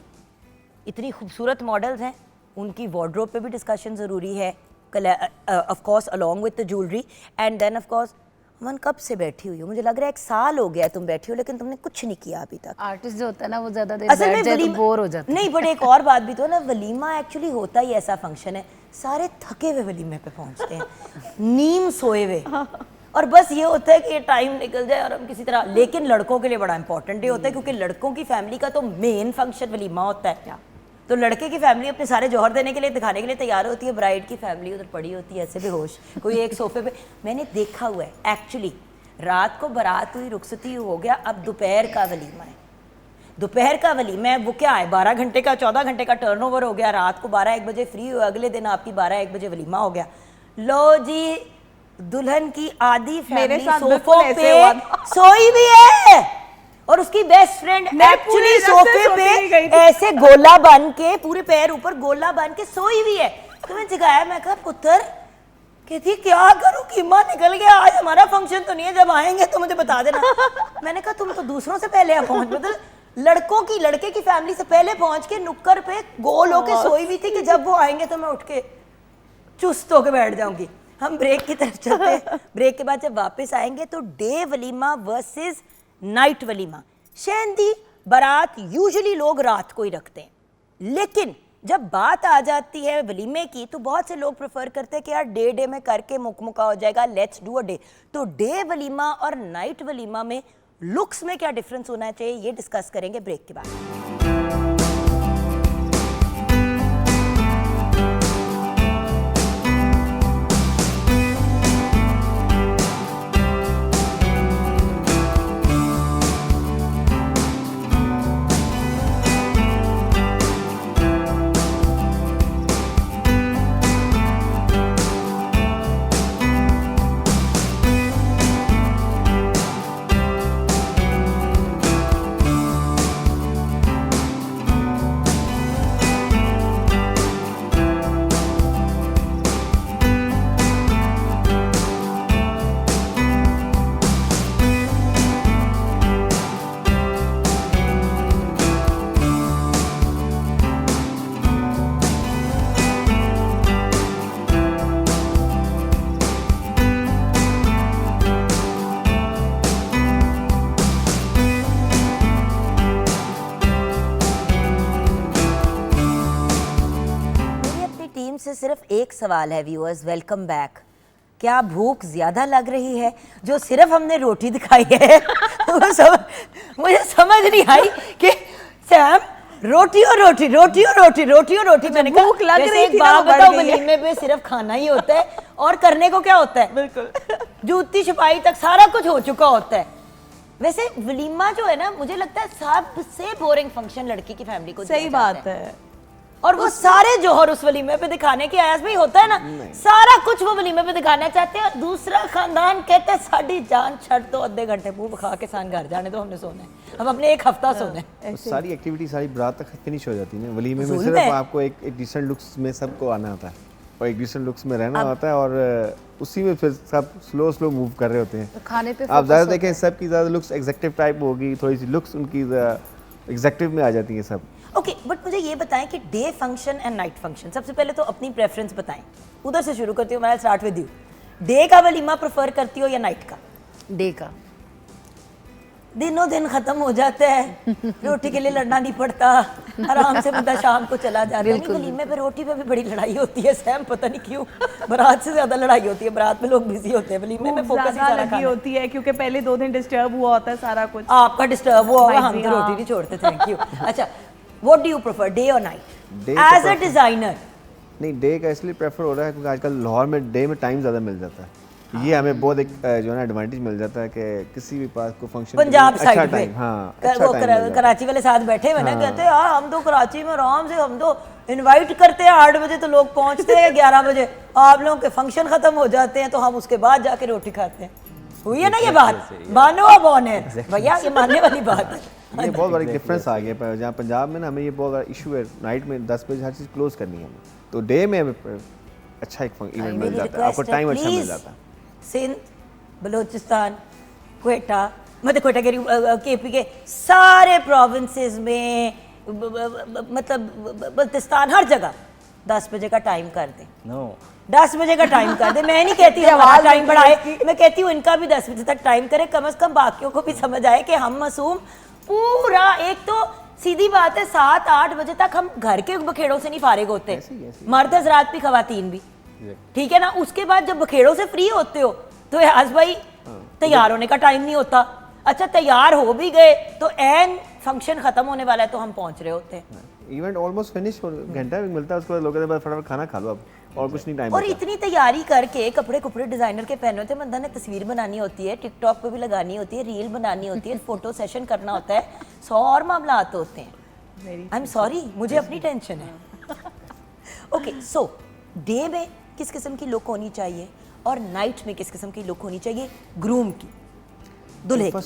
इतनी खूबसूरत मॉडल्स हैं उनकी वार्डरोब पे भी डिस्कशन ज़रूरी है, of course along with the jewellery. And then of course मन कब से बैठी हुई हो, मुझे लग रहा है 1 साल हो गया तुम बैठी हो लेकिन तुमने कुछ नहीं किया अभी तक। आर्टिस्ट जो होता है ना वो ज़्यादा देर असल बैठ में जाए तो वलीमा बोर हो जाता है। नहीं, बट एक और बात भी तो है ना, वलीमा एक्चुअली होता ही ऐसा फंक्शन है, सारे थके हुए वलीमे पे पहुंचते हैं, नीम सोए हुए, और बस ये होता है कि ये टाइम निकल जाए और हम किसी तरह। लेकिन लड़कों के लिए बड़ा इंपॉर्टेंट डे होता है, क्योंकि लड़कों की फैमिली का तो मेन फंक्शन वलीमा होता है। तो लड़के की फैमिली अपने सारे जौहर देने के लिए, दिखाने के लिए तैयार होती है, ब्राइड की फैमिली उधर पड़ी होती है ऐसे बेहोश, कोई एक सोफे पे। मैंने देखा हुआ है एक्चुअली, रात को बारात हुई, रुखसती हो गया, अब दोपहर का वलीमा है। दोपहर का वलीमा है, वो क्या है, 12 घंटे का 14 घंटे का टर्नओवर हो गया, रात को 12-1 बजे फ्री हुआ, अगले दिन आपकी 12-1 बजे वलीमा हो गया। लो जी, दुल्हन की आधी फैमिली सोफों पे सोई भी है और उसकी बेस्ट फ्रेंड एक्चुअली सोफे पे ऐसे गोला बन के, पूरे पैर ऊपर गोला बन के सोई हुई है। तो मैं जगाया, मैं कहा पुत्र, कहती क्या करूं, कीमा निकल गया, आज हमारा फंक्शन तो नहीं है, जब आएंगे तो मुझे बता देना। मैंने कहा तुम तो दूसरों से पहले पहुंच, मतलब लड़के की फैमिली से पहले पहुंच के नुक्कड़ पे गोल होके सोई हुई थी कि जब वो आएंगे तो मैं उठ के चुस्त होके बैठ जाऊंगी। हम ब्रेक की तरफ चलते हैं। ब्रेक के बाद जब वापस आएंगे तो डे वलीमा वर्सेस नाइट वलीमा। शहंदी बारात यूजुअली लोग रात को ही रखते हैं, लेकिन जब बात आ जाती है वलीमे की तो बहुत से लोग प्रेफर करते हैं कि यार डे में करके मुकमुका हो जाएगा, लेट्स डू अ डे। तो डे वलीमा और नाइट वलीमा में लुक्स में क्या डिफरेंस होना चाहिए, ये डिस्कस करेंगे ब्रेक के बाद। से सिर्फ एक सवाल है व्यूअर्स, वेलकम बैक। क्या भूख ज्यादा लग रही है जो सिर्फ हमने रोटी दिखाई है? मुझे समझ नहीं आई कि सैम रोटी और रोटी, रोटी और रोटी, रोटी और रोटी, मैंने कहा भूख लग रही थी ना, बताओ वलीमे पे सिर्फ खाना ही होता है और करने को क्या होता है? बिल्कुल जूती छुपाई तक सारा कुछ हो चुका होता है। वैसे वलीमा जो है ना, मुझे लगता है सबसे बोरिंग फंक्शन लड़की की फैमिली को। सही बात है। और वो सारे जौहर उस वलीमे पे दिखाने की आयास भी होता है ना, सारा कुछ वो वलीमे पे दिखाना चाहते हैं। दूसरा खानदान कहते हैं साड़ी जान छड़ दो, आधे घंटे मुंह खा के सान घर जाने दो, हमने सोना है, हम अपने एक हफ्ता सोना है। सारी एक्टिविटी सारी बारात तक फिनिश हो जाती है ना, वलीमे में सिर्फ आपको एक डिसेंट लुक्स में सबको आना होता है। और एक डिसेंट लुक्स में रहना होता है, और उसी में फिर सब स्लो मूव कर रहे होते हैं। तो खाने पे आप focus ज़्यादा होता देखें है। सबकी ज़्यादा लुक्स एग्जेक्टिव टाइप होगी, थोड़ी सी लुक्स उनकी एग्जेक्टिव में आ जाती हैं सब। ओके बट मुझे ये बताएं कि day function and night function, सबसे पहले तो अपनी प्रेफरेंस बताएं, उधर से शुरू करती हूँ, मैं स्टार्ट विद यू। डे का वलीमा प्रेफर करती हो या नाइट का? डे का। दिनों दिन खत्म हो जाता है, रोटी के लिए लड़ना नहीं पड़ता, आराम से बंदा शाम को चला जाता है। नहीं, वलीमे पे रोटी पे भी बड़ी लड़ाई होती है सैम, पता नहीं क्यों बारात से ज्यादा लड़ाई होती है, बारात में लोग बिजी होते हैं, वलीमे में फोकस ही ज़्यादा सारा लगी खाना। होती है क्योंकि पहले 2 दिन डिस्टर्ब हुआ होता है सारा कुछ। आपका डिस्टर्ब हुआ होगा, Might हम be, तो रोटी हाँ। नहीं छोड़ते, थैंक यू। अच्छा, what do you prefer, day और night Day as a prefer- designer? नहीं, डे का इसलिए प्रेफर हो रहा है क्योंकि आजकल लाहौर में डे में टाइम ज़्यादा मिल जाता है। ये हमें बहुत एक जो है ना एडवांटेज मिल जाता है कि किसी भी पास को फंक्शन पंजाब अच्छा साइड पे टाइम, हाँ वो अच्छा टाइम मिल जाता है। कराची वाले साथ बैठे हुए ना, कहते हैं यार हम तो कराची में आराम से, हम तो इनवाइट करते हैं 8 बजे तो लोग पहुंचते हैं 11 बजे, आप लोगों के फंक्शन खत्म हो जाते हैं तो हम उसके बाद जाके रोटी खाते हैं। हुई है ना ये बात? मानो अब ऑन है भैया, ये मानने वाली बात है। ये बहुत बड़ा डिफरेंस आ गया है। जहाँ पंजाब में ना हमें ये बहुत बड़ा इशू है, नाइट में 10 बजे हर चीज़ क्लोज करनी है हमें, तो डे में हमें अच्छा एक इवेंट मिल मेरी जाता है, आपको रिक्वेस्ट है टाइम अच्छा मिल प्लीज, जाता है। सिंध, बलूचिस्तान, क्वेटा, मतलब क्वेटा के केपी के सारे प्रोविंसेस में, मतलब बल्तिस्तान, हर जगह 10 बजे का टाइम कर दें। नो 10 बजे का टाइम कर दे, मैं नहीं कहती हमारा टाइम बढ़ाए, मैं कहती हूँ इनका भी 10 बजे तक टाइम करे, कम से कम बाकियों को भी समझ आए कि हम मासूम पूरा, एक तो सीधी बात है 7-8 बजे तक हम घर के बखेड़ों से नहीं फारिग होते, मर्द हजरात भी खवातीन भी, ठीक है ना। उसके बाद जब बखेड़ों से फ्री होते हो तो याज भाई तैयार होने का टाइम नहीं होता। अच्छा तैयार हो भी गए तो एन फंक्शन खत्म होने वाला है तो हम पहुंच रहे होते हैं। इवेंट ऑलमोस्ट फिनिश हो, घंटा भी मिलता है, उसके बाद लोग कहते हैं बस फटाफट खाना खा लो अब, और कुछ नहीं टाइम और बचा। इतनी तैयारी करके कपड़े कुपड़े डिजाइनर के पहने होते हैं, बंदा ने तस्वीर बनानी होती है, टिकटॉक पे भी लगानी होती है, रील बनानी होती है, फोटो सेशन करना होता है, 100 और मामला होते हैं। आई एम सॉरी, मुझे अपनी टेंशन है। ओके सो डे में किस किस्म की लुक होनी चाहिए और नाइट में किस किस्म की लुक होनी चाहिए ग्रूम की, दुल्हे की?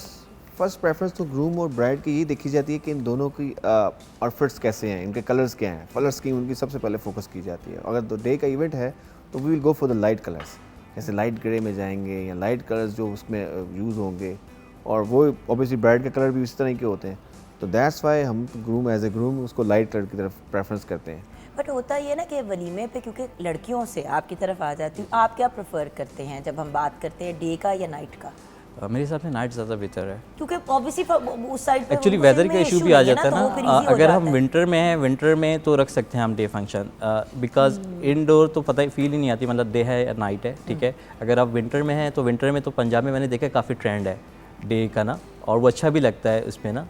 फर्स्ट प्रेफरेंस तो ग्रूम और ब्राइड की यही देखी जाती है कि इन दोनों की आउटफिट्स कैसे हैं, इनके कलर्स क्या हैं, कलर स्कीम उनकी सबसे पहले फोकस की जाती है। अगर तो डे का इवेंट है तो we will go for the light colours, जैसे लाइट ग्रे में जाएंगे या लाइट कलर्स जो उसमें यूज़ होंगे, और वो ऑब्वियसली ब्राइड के कलर भी इस तरह के होते हैं, तो दैट्स वाई हम ग्रूम एज ए ग्रूम उसको लाइट कलर की तरफ प्रेफरेंस करते हैं। बट होता ये ना कि वलीमे पे, क्योंकि लड़कियों से आपकी तरफ आ जाती हूँ, आप क्या प्रेफर करते हैं जब हम बात करते हैं डे का या नाइट का? मेरे हिसाब से नाइट ज़्यादा बेहतर है। क्योंकि ऑब्वियसली उस साइड पे एक्चुअली वो वेदर में का इशू issue भी आ नहीं जाता है तो वो फिर ना, easy हो अगर हम जाता है। विंटर में हैं, विंटर में तो रख सकते हैं हम डे फंक्शन, बिकॉज इनडोर तो पता ही फील ही नहीं आती, मतलब डे है या नाइट है, ठीक है। अगर आप विंटर में हैं तो विंटर में तो पंजाब में मैंने देखा काफ़ी ट्रेंड है डे का ना, और वो अच्छा भी लगता है उसमें ना,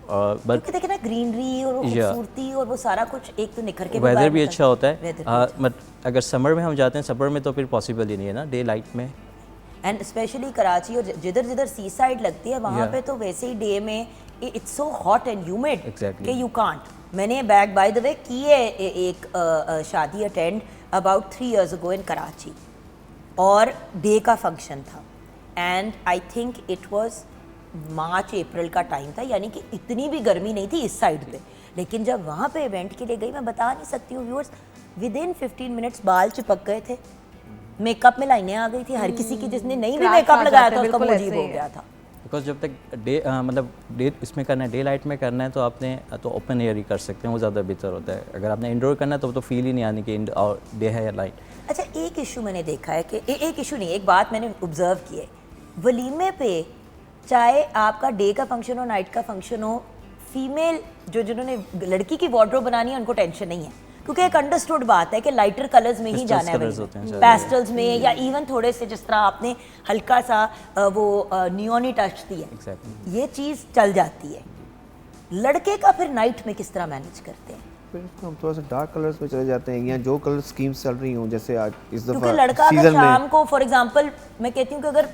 बट क्योंकि देखिए ना ग्रीनरी और वो खूबसूरती और वो सारा कुछ एक तो निखर के वेदर बाहर भी निकलता अच्छा होता weather है। भी अच्छा। बट अगर समर में हम जाते हैं, समर में तो फिर पॉसिबल ही नहीं है ना डे लाइट में। एंड स्पेशली कराची और जिधर जिधर सी साइड लगती है वहाँ Yeah. पे तो वैसे ही डे में it's so hot and humid Exactly. कि यू कांट। मैंने बैक बाय द वे की है एक शादी attend about 3 years ago in Karachi, और डे का फंक्शन था, and I think it was March April का टाइम था, यानी कि इतनी भी गर्मी नहीं थी इस साइड पे, लेकिन जब वहाँ पे इवेंट के लिए गई, मैं बता नहीं सकती हूँ व्यूअर्स, विद इन 15 मिनट्स बाल चिपक गए थे, मेकअप में लाइनें आ गई थी, हर किसी की जिसने नहीं भी Cracks मेकअप आ लगाया जाते था हैं, उसका बिल्कुल मुंह अजीब ऐसे हो ही गया है। था। बिकॉज जब तक डे मतलब डे इसमें करना है, डे लाइट में करना है, तो आपने तो ओपन एयर ही कर सकते हैं, वो ज़्यादा बेहतर होता है। अगर आपने इंडोर करना है तो फील ही नहीं आनी कि डे है या लाइट। अच्छा एक इशू मैंने देखा है कि एक इशू नहीं, एक बात मैंने ऑब्जर्व की है, वलीमे पे चाहे आपका डे का फंक्शन हो नाइट का फंक्शन हो, फीमेल जिन्होंने लड़की की वार्डरोब बनानी है उनको टेंशन नहीं है, क्योंकि एक अंडरस्टूड बात है कि लाइटर कलर्स में ही Pastels जाना है colours होते हैं वलीमे, ज़्यादा। पेस्टल्स में, या इवन थोड़े से जिस तरह आपने हल्का सा वो नियोनी टच दी है, Exactly. ये चीज़ चल जाती है। लड़के का फिर नाइट में किस तरह मैनेज करते हैं? फिर इसको हम थोड़ा सा डार्क कलर्स में चले जाते हैं, या जो कलर स्कीम्स चल रही हों, जैसे आज इस क्योंकि दफ़ा लड़का अगर सीजन शाम में को फॉर एग्जांपल मैं कहती हूँ कि अगर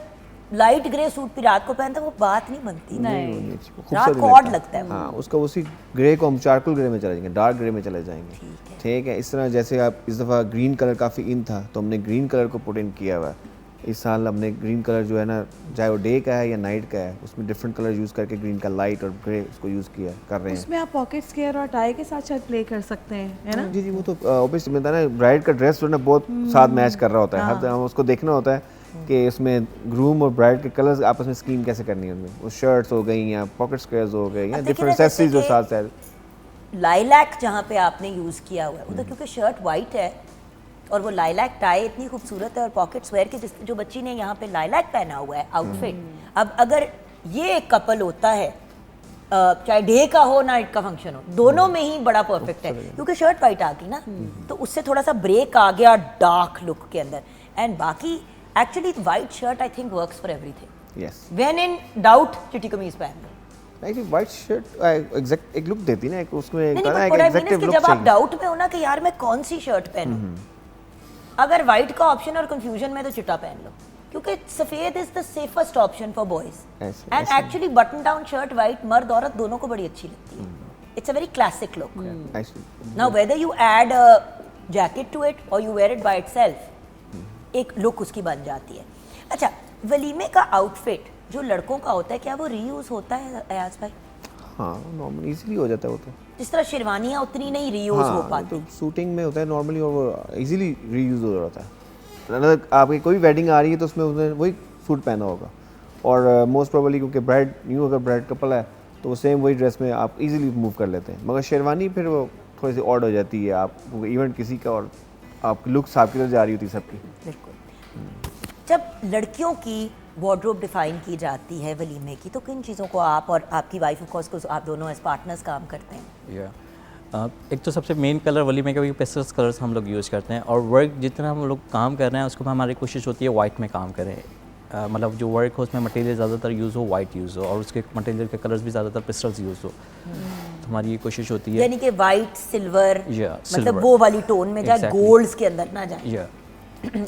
लाइट ग्रे सूट भी रात को पहनता है वो बात नहीं बनती, नहीं, रात खूबसूरत को नहीं ऑड लगता। लगता है वो। हाँ, उसका उसी ग्रे को हम चारकोल ग्रे में चले जाएंगे, डार्क ग्रे में चले जाएंगे, ठीक है। इस तरह जैसे आप इस दफ़ा ग्रीन कलर काफ़ी इन था तो हमने ग्रीन कलर को पुट इन किया हुआ है। इस साल हमने ग्रीन कलर जो है ना, चाहे वो डे का है या नाइट का है, उसमें डिफरेंट कलर यूज़ करके ग्रीन का लाइट और ग्रे उसको यूज़ किया कर रहे हैं। उसमें आप पॉकेट स्क्वायर और टाई के साथ शायद प्ले कर सकते हैं, है ना? जी जी, वो तो ऑब्वियसली मिलता है ना, ब्राइड का ड्रेस जो है ना बहुत साथ मैच कर रहा होता है, हर तरह उसको देखना होता है कि उसमें ग्रूम और ब्राइड के कलर्स आपस में स्कीम कैसे करनी है उनमें, वो शर्ट्स हो गई या पॉकेट स्क्वायर्स हो गए या अब देखिए डिफरेंट ना, जैसे एक्सेसरीज जो कि साथ साथ। लाइलैक जहाँ पे आपने यूज़ किया हुआ है, वो तो क्योंकि शर्ट वाइट है और वो लाइलैक टाई इतनी खूबसूरत है और पॉकेट्स वेयर की जो बच्ची ने यहाँ पे लाइलैक पहना हुआ है आउटफिट। अब अगर ये एक कपल होता है, चाहे डे का हो नाइट का फंक्शन हो, दोनों में ही बड़ा परफेक्ट है, क्योंकि शर्ट वाइट आ गई ना, तो उससे थोड़ा सा ब्रेक आ गया डार्क लुक के अंदर। एंड बाकी actually white shirt I think works for everything. Yes, when in doubt चिटी कमीज पहन लो। एक्चुअली वाइट शर्ट एग्जैक्ट एक लुक देती है ना, एक उसमें नहीं, एक नहीं, but what I mean is एग्जैक्टिव कि लुक जब आप चाहिए। डाउट में हो ना कि यार मैं कौन सी शर्ट पहनूं, अगर वाइट का ऑप्शन और कंफ्यूजन में तो चिट्टा पहन लो, क्योंकि सफेद is the safest option for boys. ऐसे- एंड ऐसे। Actually button down shirt white मर्द औरत दोनों को बड़ी अच्छी लगती है। It's a very classic look. Actually, now whether you add a jacket to it और you wear it by itself, एक लुक उसकी बन जाती है। अच्छा, वलीमे का आउटफिट जो लड़कों का होता है, क्या वो रीयूज होता है अयाज भाई? हाँ, नॉर्मल इजीली हो जाता है वो तो। जिस तरह शेरवानियाँ उतनी नहीं रीयूज हो हाँ, पाती। तो शूटिंग में होता है नॉर्मली और वो इजीली रीयूज हो जाता है। मतलब आपकी कोई वेडिंग आ रही है तो उसमें उसने वही सूट पहना होगा, और मोस्ट प्रोबेबली क्योंकि ब्राइड न्यू अगर ब्राइड कपल है तो वो सेम वही ड्रेस में आप इजीली मूव कर लेते हैं। मगर शेरवानी फिर वो थोड़ी सी ऑड हो जाती है, आप इवेंट किसी का और आपकी लुक्स आपकी तरफ जा रही होती है सबकी। बिल्कुल। जब लड़कियों की वार्डरोब डिफाइन की जाती है वलीमे की, तो किन चीज़ों को आप और आपकी वाइफ ऑफ कोर्स को आप दोनों एज पार्टनर्स काम करते हैं? एक तो सबसे मेन कलर वलीमे का भी पेस्टल्स कलर्स हम लोग यूज़ करते हैं, और वर्क जितना हम लोग काम कर रहे हैं उसको हमारी कोशिश होती है वाइट में काम करें। मतलब जो वर्क हो उसमें मटेरियल ज़्यादातर यूज़ हो वाइट यूज़ हो, और उसके मटेरियल के कलर्स भी ज़्यादातर पेस्टल्स यूज़ हो। तो हमारी ये कोशिश होती है। यानी कि वाइट सिल्वर, Yeah, मतलब silver. वो वाली टोन में जाए, Exactly. गोल्ड्स के अंदर ना जाए। या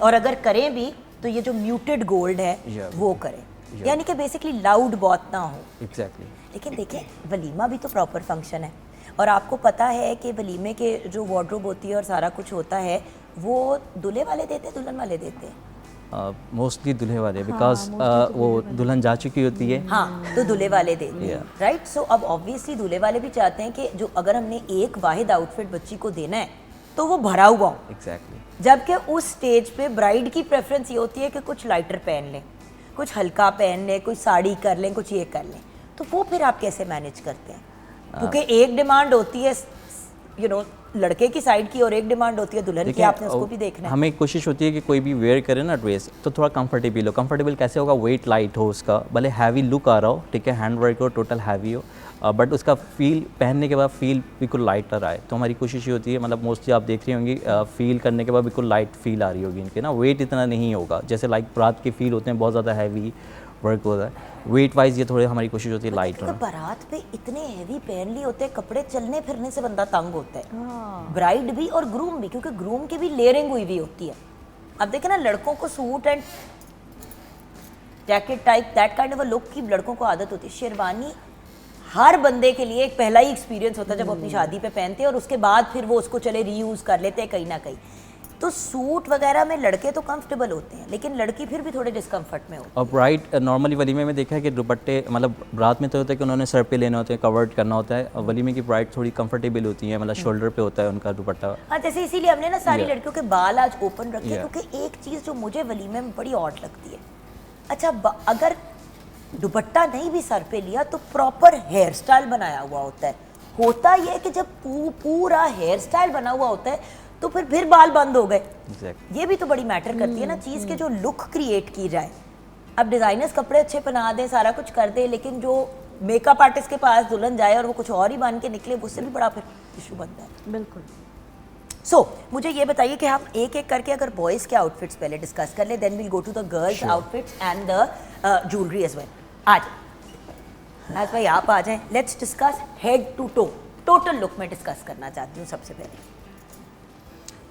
और अगर करें भी तो ये जो म्यूटेड गोल्ड है Yeah. वो करें, Yeah. यानी कि बेसिकली लाउड बहुत ना हो। एग्जैक्टली। लेकिन देखिए, वलीमा भी तो प्रॉपर फंक्शन है, और आपको पता है कि वलीमे के जो वार्डरोब होती है और सारा कुछ होता है, वो दूल्हे वाले देते हैं, दुल्हन वाले देते हैं? मोस्टली दूल्हे वाले, बिकॉज वो दुल्हन जा चुकी होती है। हाँ, तो दूल्हे वाले देते हैं, Yeah. राइट। सो अब ऑब्वियसली दूल्हे वाले भी चाहते हैं कि जो अगर हमने एक वाहिद आउटफिट बच्ची को देना है तो वो भरा हुआ हो। एग्जैक्टली। जबकि उस स्टेज पे ब्राइड की प्रेफरेंस ये होती है कि कुछ लाइटर पहन लें, कुछ हल्का पहन लें, कुछ साड़ी कर लें, कुछ ये कर लें। तो वो फिर आप कैसे मैनेज करते हैं? क्योंकि एक डिमांड होती है लड़के की साइड की और एक डिमांड होती है दुल्हन की, आपने उसको भी देखना है। हमें कोशिश होती है कि कोई भी वेयर करे ना ड्रेस तो थोड़ा कंफर्टेबल हो। कंफर्टेबल कैसे होगा? वेट लाइट हो उसका, भले हैवी लुक आ रहा हो, ठीक है, हैंड वर्क हो, टोटल हैवी हो, बट उसका फील पहनने के बाद फील बिल्कुल लाइटर आए। तो हमारी कोशिश ये होती है, मतलब मोस्टली आप देख रही होंगी फील करने के बाद बिल्कुल लाइट फील आ रही होगी इनके ना, वेट इतना नहीं होगा। जैसे लाइक बारात के फील होते हैं बहुत ज़्यादा हैवी वर्क होता है, वेट वाइज ये थोड़े हमारी कोशिश होती है लाइट क्योंकि होना। बारात पे इतने हैवी पहन लिए होते हैं कपड़े, चलने फिरने से बंदा तंग होता है, ब्राइड भी और ग्रूम भी, क्योंकि ग्रूम की भी लेयरिंग हुई हुई होती है। अब देखें ना, लड़कों को suit and jacket type that kind of a look की लड़कों को आदत होती है। शेरवानी हर बंदे के लिए एक पहला ही एक्सपीरियंस होता है जब वो अपनी शादी पे पहनते हैं, और उसके बाद फिर वो उसको चले रीयूज कर लेते हैं कहीं ना कहीं। तो सूट वगैरह में लड़के तो कंफर्टेबल होते हैं, लेकिन लड़की फिर भी थोड़े डिस्कम्फर्ट में होती और ब्राइड नॉर्मली वलीमे में देखा है कि दुपट्टे, मतलब रात में तो होता है कि उन्होंने सर पे लेने होते हैं, कवर्ड करना होता है, और वलीमे की ब्राइड थोड़ी कंफर्टेबल होती है, मतलब शोल्डर पे होता है उनका दुपट्टा। है। हाँ, जैसे इसीलिए हमने ना सारी Yeah. लड़कियों के बाल आज ओपन रखे, Yeah. क्योंकि एक चीज़ जो मुझे वलीमे में बड़ी ऑड लगती है, अच्छा अगर दुपट्टा नहीं भी सर पे लिया तो प्रॉपर हेयर स्टाइल बनाया हुआ होता है। होता यह है कि जब पूरा हेयर स्टाइल बना हुआ होता है तो फिर बाल बंद हो गए। एग्जैक्टली। ये भी तो बड़ी मैटर करती है ना चीज़ के जो लुक क्रिएट की जाए। अब डिज़ाइनर्स कपड़े अच्छे पहना दें, सारा कुछ कर दे, लेकिन जो मेकअप आर्टिस्ट के पास दुल्हन जाए और वो कुछ और ही बन के निकले, उससे भी बड़ा फिर इशू बनता है। बिल्कुल। सो मुझे ये बताइए कि हम एक एक करके अगर बॉयज़ के आउटफिट्स पहले डिस्कस कर ले, then we'll go to the girls outfits and the jewellery as well. आज भाई आप आ जाएं, let's discuss head to toe, total look में डिस्कस करना चाहती हूँ सबसे पहले।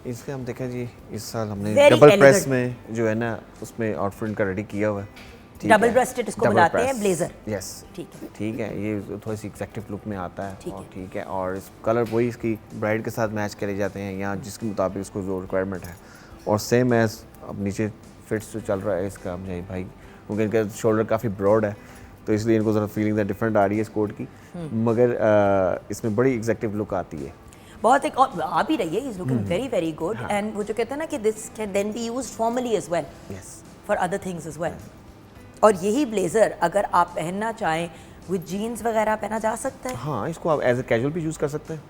इसके हम देखें जी, इस साल हमने Very डबल प्रेस elegant. में जो है ना उसमें आउटफिट का रेडी किया हुआ है। ठीक Double है? breasted इसको Double बुलाते हैं, press. blazer. Yes. ठीक है। ठीक है, ये थोड़ी सी एग्जैक्टिव लुक में आता है। ठीक और है। ठीक है, और इस कलर वही इसकी ब्राइड के साथ मैच करे जाते हैं या जिसके मुताबिक उसको जो रिक्वायरमेंट है, और सेम एज अब नीचे फिट्स जो चल रहा है इसका मुझे भाई, क्योंकि इनका शोल्डर काफ़ी ब्रॉड है तो इसलिए इनको ज़रा फीलिंग डिफरेंट आ रही है इस कोट की, मगर इसमें बड़ी एग्जैक्टिव लुक आती है। बहुत एक और आ भी रही है, is looking very very good, and वो जो कहते हैं ना कि this can then be used formally as well, yes, for other things as well. और यही ब्लेजर अगर आप पहनना चाहें विद जीन्स वगैरह पहना जा सकता है। हाँ, इसको आप एज ए कैजुअल भी यूज़ कर सकते हैं,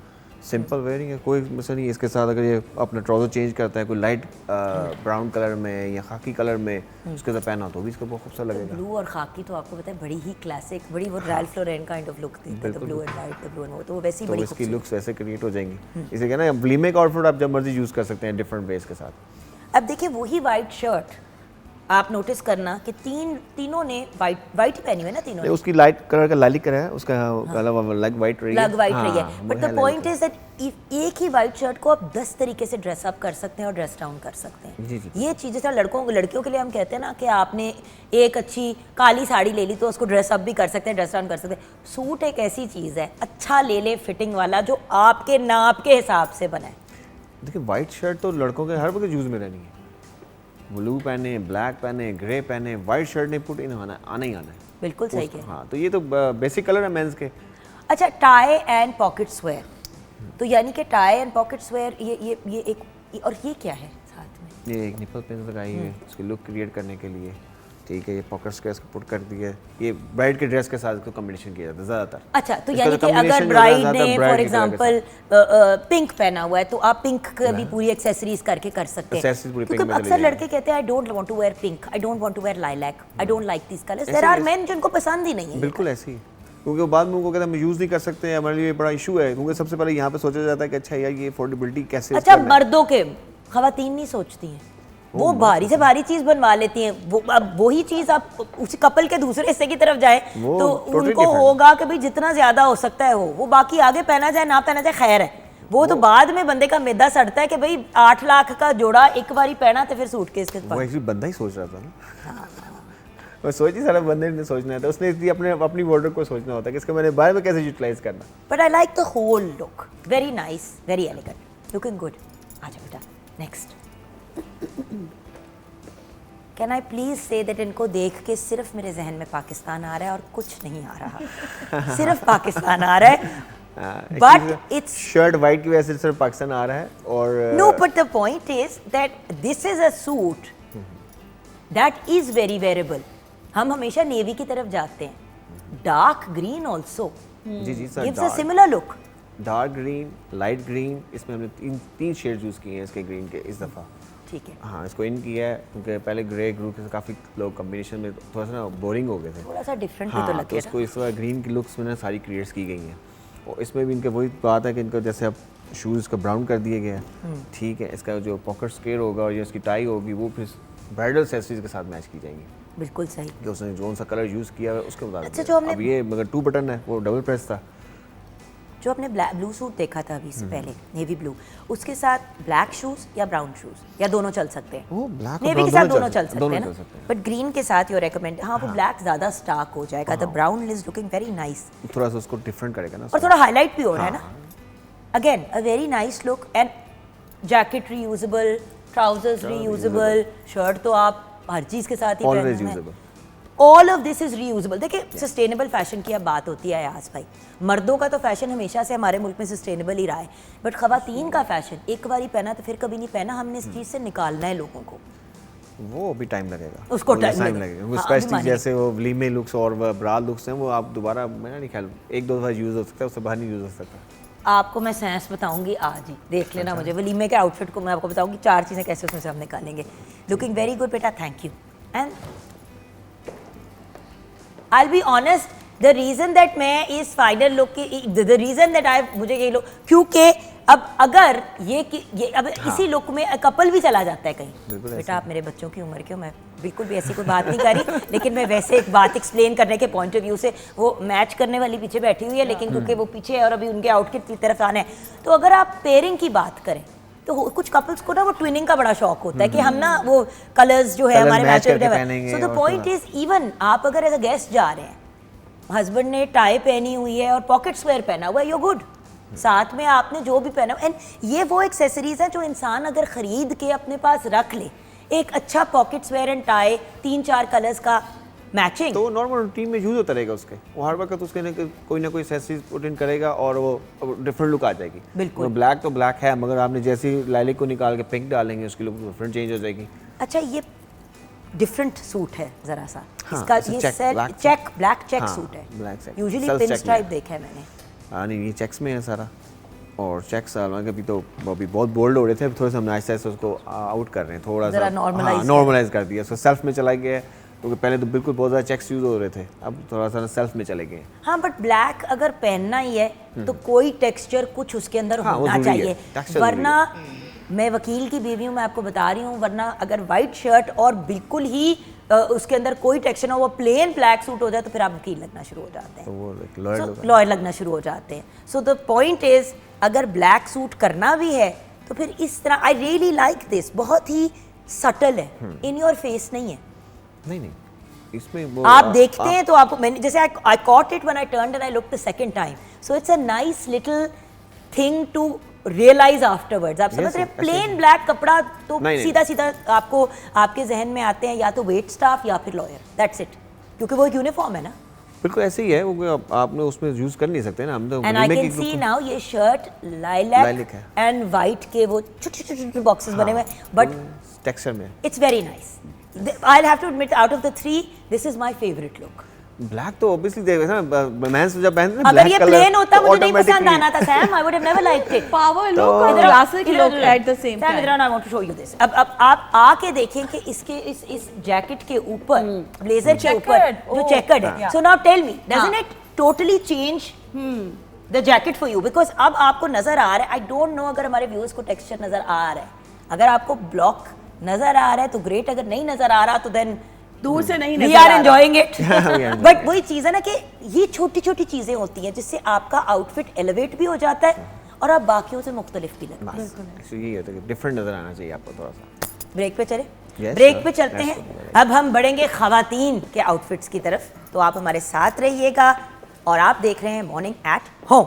सिंपल वेयरिंग है, कोई मसला नहीं। इसके साथ अगर ये अपना ट्राउज़र चेंज करता है कोई लाइट ब्राउन कलर में या खाकी कलर में उसके साथ पहना तो भी इसको बहुत खूबसूरत लगेगा। ब्लू और खाकी तो आपको पता है बड़ी ही क्लासिक, बड़ी वो Ralph Lauren kind of look देती है, the blue and white, the blue and वो तो वैसे ही तो बड़ी इसकी खूबसूरत। लुक्स वैसे क्रिएट हो जाएंगी। इसे कहना है वलीमे का आउटफिट आप जब मर्जी यूज़ कर सकते हैं डिफरेंट वेज के साथ। अब देखिए वही वाइट शर्ट आप नोटिस करना कि तीनों ने वाइट ही पहनी हुई है ना, तीनों ने उसकी लाइट कलर का लाली कलर है, उसका लग वाइट रही है, लग वाइट रही है, हाँ, बट वो द है पॉइंट light इज दैट एक ही वाइट शर्ट को आप 10 तरीके से ड्रेस अप कर सकते हैं और ड्रेस डाउन कर सकते हैं। जी, जी। ये चीज़ जैसे लड़कियों के लिए हम कहते हैं ना कि आपने एक अच्छी काली साड़ी ले ली तो उसको ड्रेस अप भी कर सकते हैं, ड्रेस डाउन कर सकते हैं। सूट एक ऐसी चीज़ है, अच्छा ले ले फिटिंग वाला जो आपके नाप के हिसाब से बनाए। देखिए वाइट शर्ट तो लड़कों के हर वक्त यूज़ में रहनी है, ब्लू पहने, ब्लैक पहने, ग्रे पहने, वाइट शर्ट नहीं पुट इन आना ही आना है। बिल्कुल सही कह। हाँ, तो ये तो बेसिक कलर है मेंस के। अच्छा, टाई एंड पॉकेट्स वेयर, तो यानी कि टाई एंड पॉकेट्स वेयर ये एक, और ये क्या है साथ में? ये एक निपल पिन लगाई है उसकी लुक क्रिएट करने के लिए, ठीक है। ये पॉकेट्स के इसको पुट कर दिया है, ये ब्राइड के ड्रेस के साथ इसको कॉम्बिनेशन किया जाता है ज़्यादातर। अच्छा, तो इसका यानी जो कि अगर combination ब्राइड जो है, ने ज़्यादातर फॉर bride के कलर के एग्जांपल पिंक पहना हुआ है तो आप पिंक का भी पूरी एक्सेसरीज करके कर सकते हैं, Accessories पूरी क्योंकि pink में अक्सर चली लड़के कहते हैं I don't want to wear pink, I don't want to wear lilac, I don't like this colours. There are men जिनको पसंद ही नहीं है। बिल्कुल ऐसी ही, क्योंकि वो बाद में उनको कहते हैं हम यूज़ नहीं कर सकते हैं, हमारे लिए बड़ा इशू है, क्योंकि सबसे पहले यहाँ पे सोचा जाता है कि अच्छा यार ये अफोर्डेबिलिटी कैसे अच्छा, करना है। मर्दों के खवातीन नहीं सोचती हैं, वो भारी से भारी चीज बनवा लेती हैं। वो अब वही चीज आप उसी कपल के दूसरे हिस्से की तरफ जाए वो तो totally उनको different। होगा कि भाई जितना ज्यादा हो सकता है हो, वो बाकी आगे पहना जाए ना पहना जाए खैर है। वो तो बाद में बंदे का मैदा सड़ता है कि भाई 8 लाख का जोड़ा एक बारी पहना तो फिर सूटकेस के वो पास। एक्चुअली बंदा ही सोच रहा था ना, वो सोच ही सारा बंदे ने सोचना था, उसने इसलिए अपनी वार्डरोब को सोचना होता है कि इसका मैंने बाहर में कैसे यूटिलाइज करना। But I like the whole look, very nice, very elegant, looking good. आजा बेटा, next. Can I please say that इनको देख के सिर्फ मेरे जहन में पाकिस्तान आ रहा है और कुछ नहीं आ रहा, सिर्फ पाकिस्तान आ रहा है। बट इट्स शर्ट वाइट की वजह से सिर्फ पाकिस्तान आ रहा है और no, but the point is that this is a suit that is very wearable. हम हमेशा नेवी की तरफ जाते हैं, डार्क ग्रीन ऑल्सो जी जी sir, gives a similar look. Dark green, light green, इसमें हमने तीन शेड यूज़ किए हैं इसके ग्रीन के इस दफ़ा। ठीक है, हाँ, इसको इन किया है क्योंकि पहले ग्रे ग्रू के काफ़ी लोग कॉम्बिनेशन में थोड़ा सा ना बोरिंग हो गए थे। थोड़ा सा डिफरेंट भी हाँ, तो तो लगे इसको इस बार ग्रीन की लुक्स में ना सारी क्रिएट्स की गई हैं, और इसमें भी इनका वही बात है कि इनका जैसे अब शूज़ का ब्राउन कर दिए गए हैं, ठीक है। इसका जो पॉकेट स्केयर होगा और जो इसकी टाई होगी वो फिर ब्राइडल एक्सेसरीज के साथ मैच की जाएंगी, बिल्कुल सही। कि उसने जो सा कलर यूज़ किया है उसके मुताबिक। अच्छा, जो हमने- अब ये मगर 2 बटन है, वो डबल प्रेस था। जो आपने ब्लू सूट देखा था अभी से पहले, नेवी ब्लू, उसके साथ ब्लैक शूज या ब्राउन शूज या दोनों चल सकते हैं? वो ब्लैक नेवी के साथ दोनों चल सकते दोनों हैं चल ना, सकते हैं। बट ग्रीन के साथ योर रेकमेंड, हाँ वो ब्लैक ज़्यादा स्टार्क हो जाएगा, the brown is looking very nice थोड़ा सा उसको डिफरेंट करेगा ना, और थोड़ा हाईलाइट भी हो रहा है ना। Again a very nice look, and jacket reusable, trousers reusable, shirt तो आप हर चीज़ के साथ ही ऑलवेज पहनना है। Usable. All of this is reusable. देखिए, सस्टेनेबल फैशन की अब बात होती है यास भाई, मर्दों का तो फैशन हमेशा से हमारे मुल्क में सस्टेनेबल ही रहा है, बट खवातीन का फैशन एक बारी पहना तो फिर कभी नहीं पहना। हमने इस चीज़ से निकालना है लोगों को, वो अभी टाइम लगेगा, उसको वो टाइम लगेगा। लगेगा। वो हाँ, स्पेशली अभी जैसे वो वलीमे लुक्स और ब्रा लुक्स हैं, वो आप दोबारा, मेरा नहीं ख्याल 1-2 दफ़ा यूज़ हो सकता है, उससे बाहर नहीं यूज़ हो सकता। आपको मैं सेंस बताऊंगी आज ही, देख लेना मुझे वलीमे के आउटफिट को मैं आपको बताऊंगी 4 चीज़ें कैसे उसमें से हम निकालेंगे। लुकिंग वेरी गुड बेटा, thank you. And I'll be honest, the reason that मैं इस फाइनल लुक की, the reason that मुझे ये लुक, क्योंकि अब अगर ये अब इसी लुक में कपल भी चला जाता है कहीं, बेटा आप मेरे बच्चों की उम्र के हो, मैं बिल्कुल भी ऐसी कोई बात नहीं कर रही, लेकिन मैं वैसे एक बात एक्सप्लेन करने के पॉइंट ऑफ व्यू से, वो मैच करने वाली पीछे बैठी हुई है, लेकिन क्योंकि वो पीछे है और अभी उनके आउटफिट की तरफ आना है, तो अगर आप पेयरिंग की बात करें तो कुछ कपल्स को ना वो ट्विनिंग का बड़ा शौक होता है कि हम ना वो कलर्स जो है हमारे मैच करके पहनेंगे। So the point is, even आप अगर एज अ गेस्ट जा रहे हैं, हस्बैंड ने टाई पहनी हुई है और पॉकेट स्क्वायर पहना हुआ है, यू गुड, साथ में आपने जो भी पहना, एंड ये वो एक्सेसरीज हैं जो इंसान अगर ख़रीद के अपने पास रख ले, एक अच्छा पॉकेट्स वेयर एंड टाई 3-4 कलर्स का मैचिंग। तो वो नॉर्मल रूटीन में यूज होता रहेगा उसके, वो हर वक्त उसके कोई ना कोई एक्सेसरीज पुट इन करेगा और वो डिफरेंट लुक आ जाएगी। बिल्कुल। तो ब्लैक है, मगर आपने जैसे ही लाइलिक को निकाल के पिंक डालेंगे उसकी लुक डिफरेंट चेंज हो जाएगी। अच्छा, ये डिफरेंट सूट है जरा सा, हाँ, इसका ऐसे ये check, सेल black चेक ब्लैक चेक हाँ, सूट है, black check, usually self pin check stripe में। देखा है मैंने। नहीं, ये चेक्स में है सारा, और चेक्स अभी तो अभी बहुत बोल्ड हो रहे थे, अभी थोड़ा सा हम आहिस्ता आहिस्ता उसको आउट कर रहे हैं, थोड़ा जरा सा normalize कर नॉर्मलाइज कर दिया। सो सेल्फ में चला गया, क्योंकि पहले तो बिल्कुल बहुत ज़्यादा चेक्स यूज हो रहे थे, अब थोड़ा सा सेल्फ में चले गए। हाँ, बट ब्लैक अगर पहनना ही है तो कोई टेक्सचर कुछ उसके अंदर हाँ, वो होना जरूरी है, चाहिए, texture वरना मैं वकील की बीवी हूँ, मैं आपको बता रही हूँ, वरना अगर वाइट शर्ट और बिल्कुल ही उसके अंदर कोई टेक्सचर ना हो, वो प्लेन ब्लैक सूट हो जाए तो फिर आप वकील लगना शुरू हो जाते तो हैं, वो लॉयर लॉयर लगना शुरू हो जाते हैं। सो द पॉइंट इज, अगर ब्लैक सूट करना भी है तो फिर इस तरह, आई रियली लाइक दिस, बहुत ही सटल है, इन योर फेस नहीं है। नहीं, इसमें वो आप देखते हैं तो आपको, मैंने जैसे I caught it when I turned and I look the second time, so it's a nice little thing to realise afterwards. आप समझ Yes, रहे हैं, ऐसे प्लेन ब्लैक कपड़ा तो नहीं। सीधा सीधा आपको आपके जहन में आते हैं या तो वेट स्टाफ या फिर लॉयर, दैट्स इट, क्योंकि वो एक यूनिफॉर्म है ना। बिल्कुल ऐसे ही है वो, आपने उसमें यूज कर नहीं सकते ना, हम तो एंड आई remake कैन की सी group- नाउ ये शर्ट Lilac लाइलैक है। एंड वाइट के वो छोटे छोटे बॉक्सेस बने हुए हैं, बट टेक्सचर में it's very nice. I have to admit, out of the 3 this is my favourite look. Black तो ऑब्वियसली देखो ना, मेंस जब पहनते हैं अगर ब्लैक ये कलर प्लेन होता तो मुझे नहीं पसंद automatically- आना था Sam, I would have never liked it. Power look तो- और classic look at the same Sam, time. I want to show you this. अब आप आके देखें कि इसके इस जैकेट के ऊपर, ब्लेजर के ऊपर Checkered, जो oh, चेकर्ड है, yeah. So now tell me, doesn't हाँ. It totally change the jacket for you? Because अब आपको नजर आ रहा है, आई डोंट नो अगर हमारे व्यूअर्स को टेक्सचर नजर आ रहा है, अगर आपको ब्लॉक नजर आ रहा है तो ग्रेट, अगर नहीं नजर आ रहा तो देन दूर से नहीं वी नजर आर आ रहा। Enjoying it. We are enjoying but वही चीज है ना कि ये छोटी छोटी चीजें होती हैं जिससे आपका आउटफिट एलिवेट भी हो जाता है और आप बाकियों से मुख्तलिफ भी लगते हैं। बस यही है, तो डिफरेंट नजर आना चाहिए आपको थोड़ा सा। ब्रेक पे चले? Yes, break sir. पे चलते Let's हैं। go. अब हम बढ़ेंगे खवातीन के आउटफिट्स की तरफ, तो आप हमारे साथ रहिएगा और आप देख रहे हैं मॉर्निंग एट होम।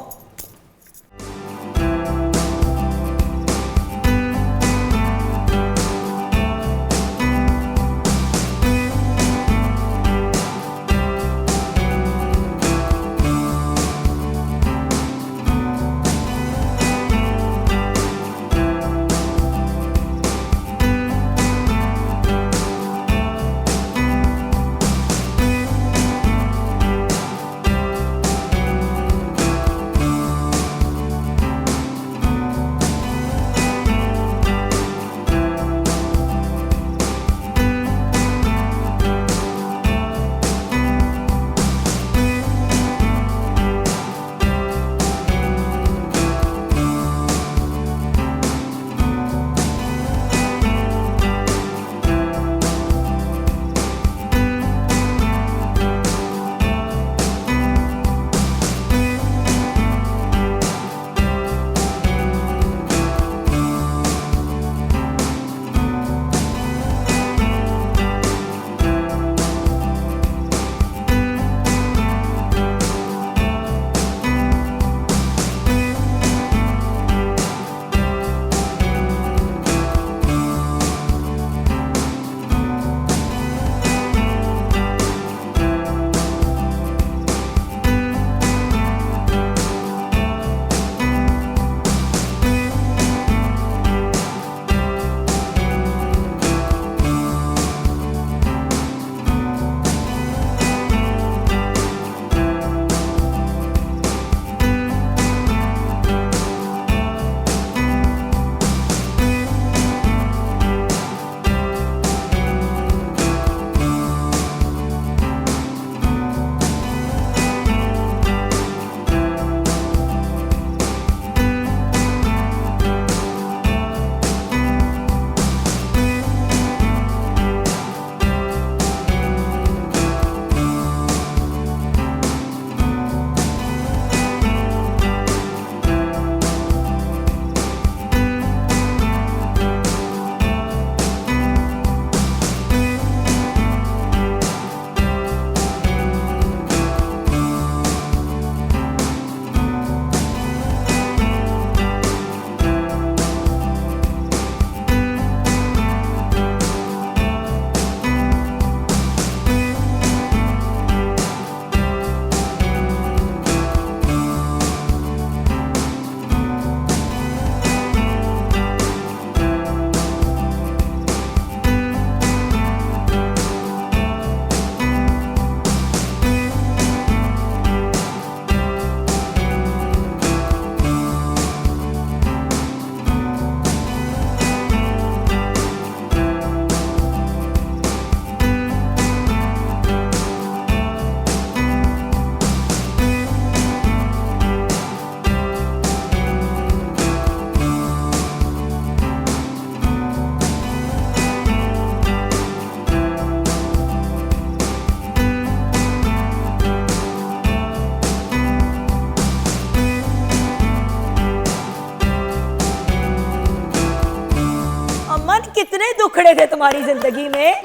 अमन कितने दुखड़े थे तुम्हारी जिंदगी में?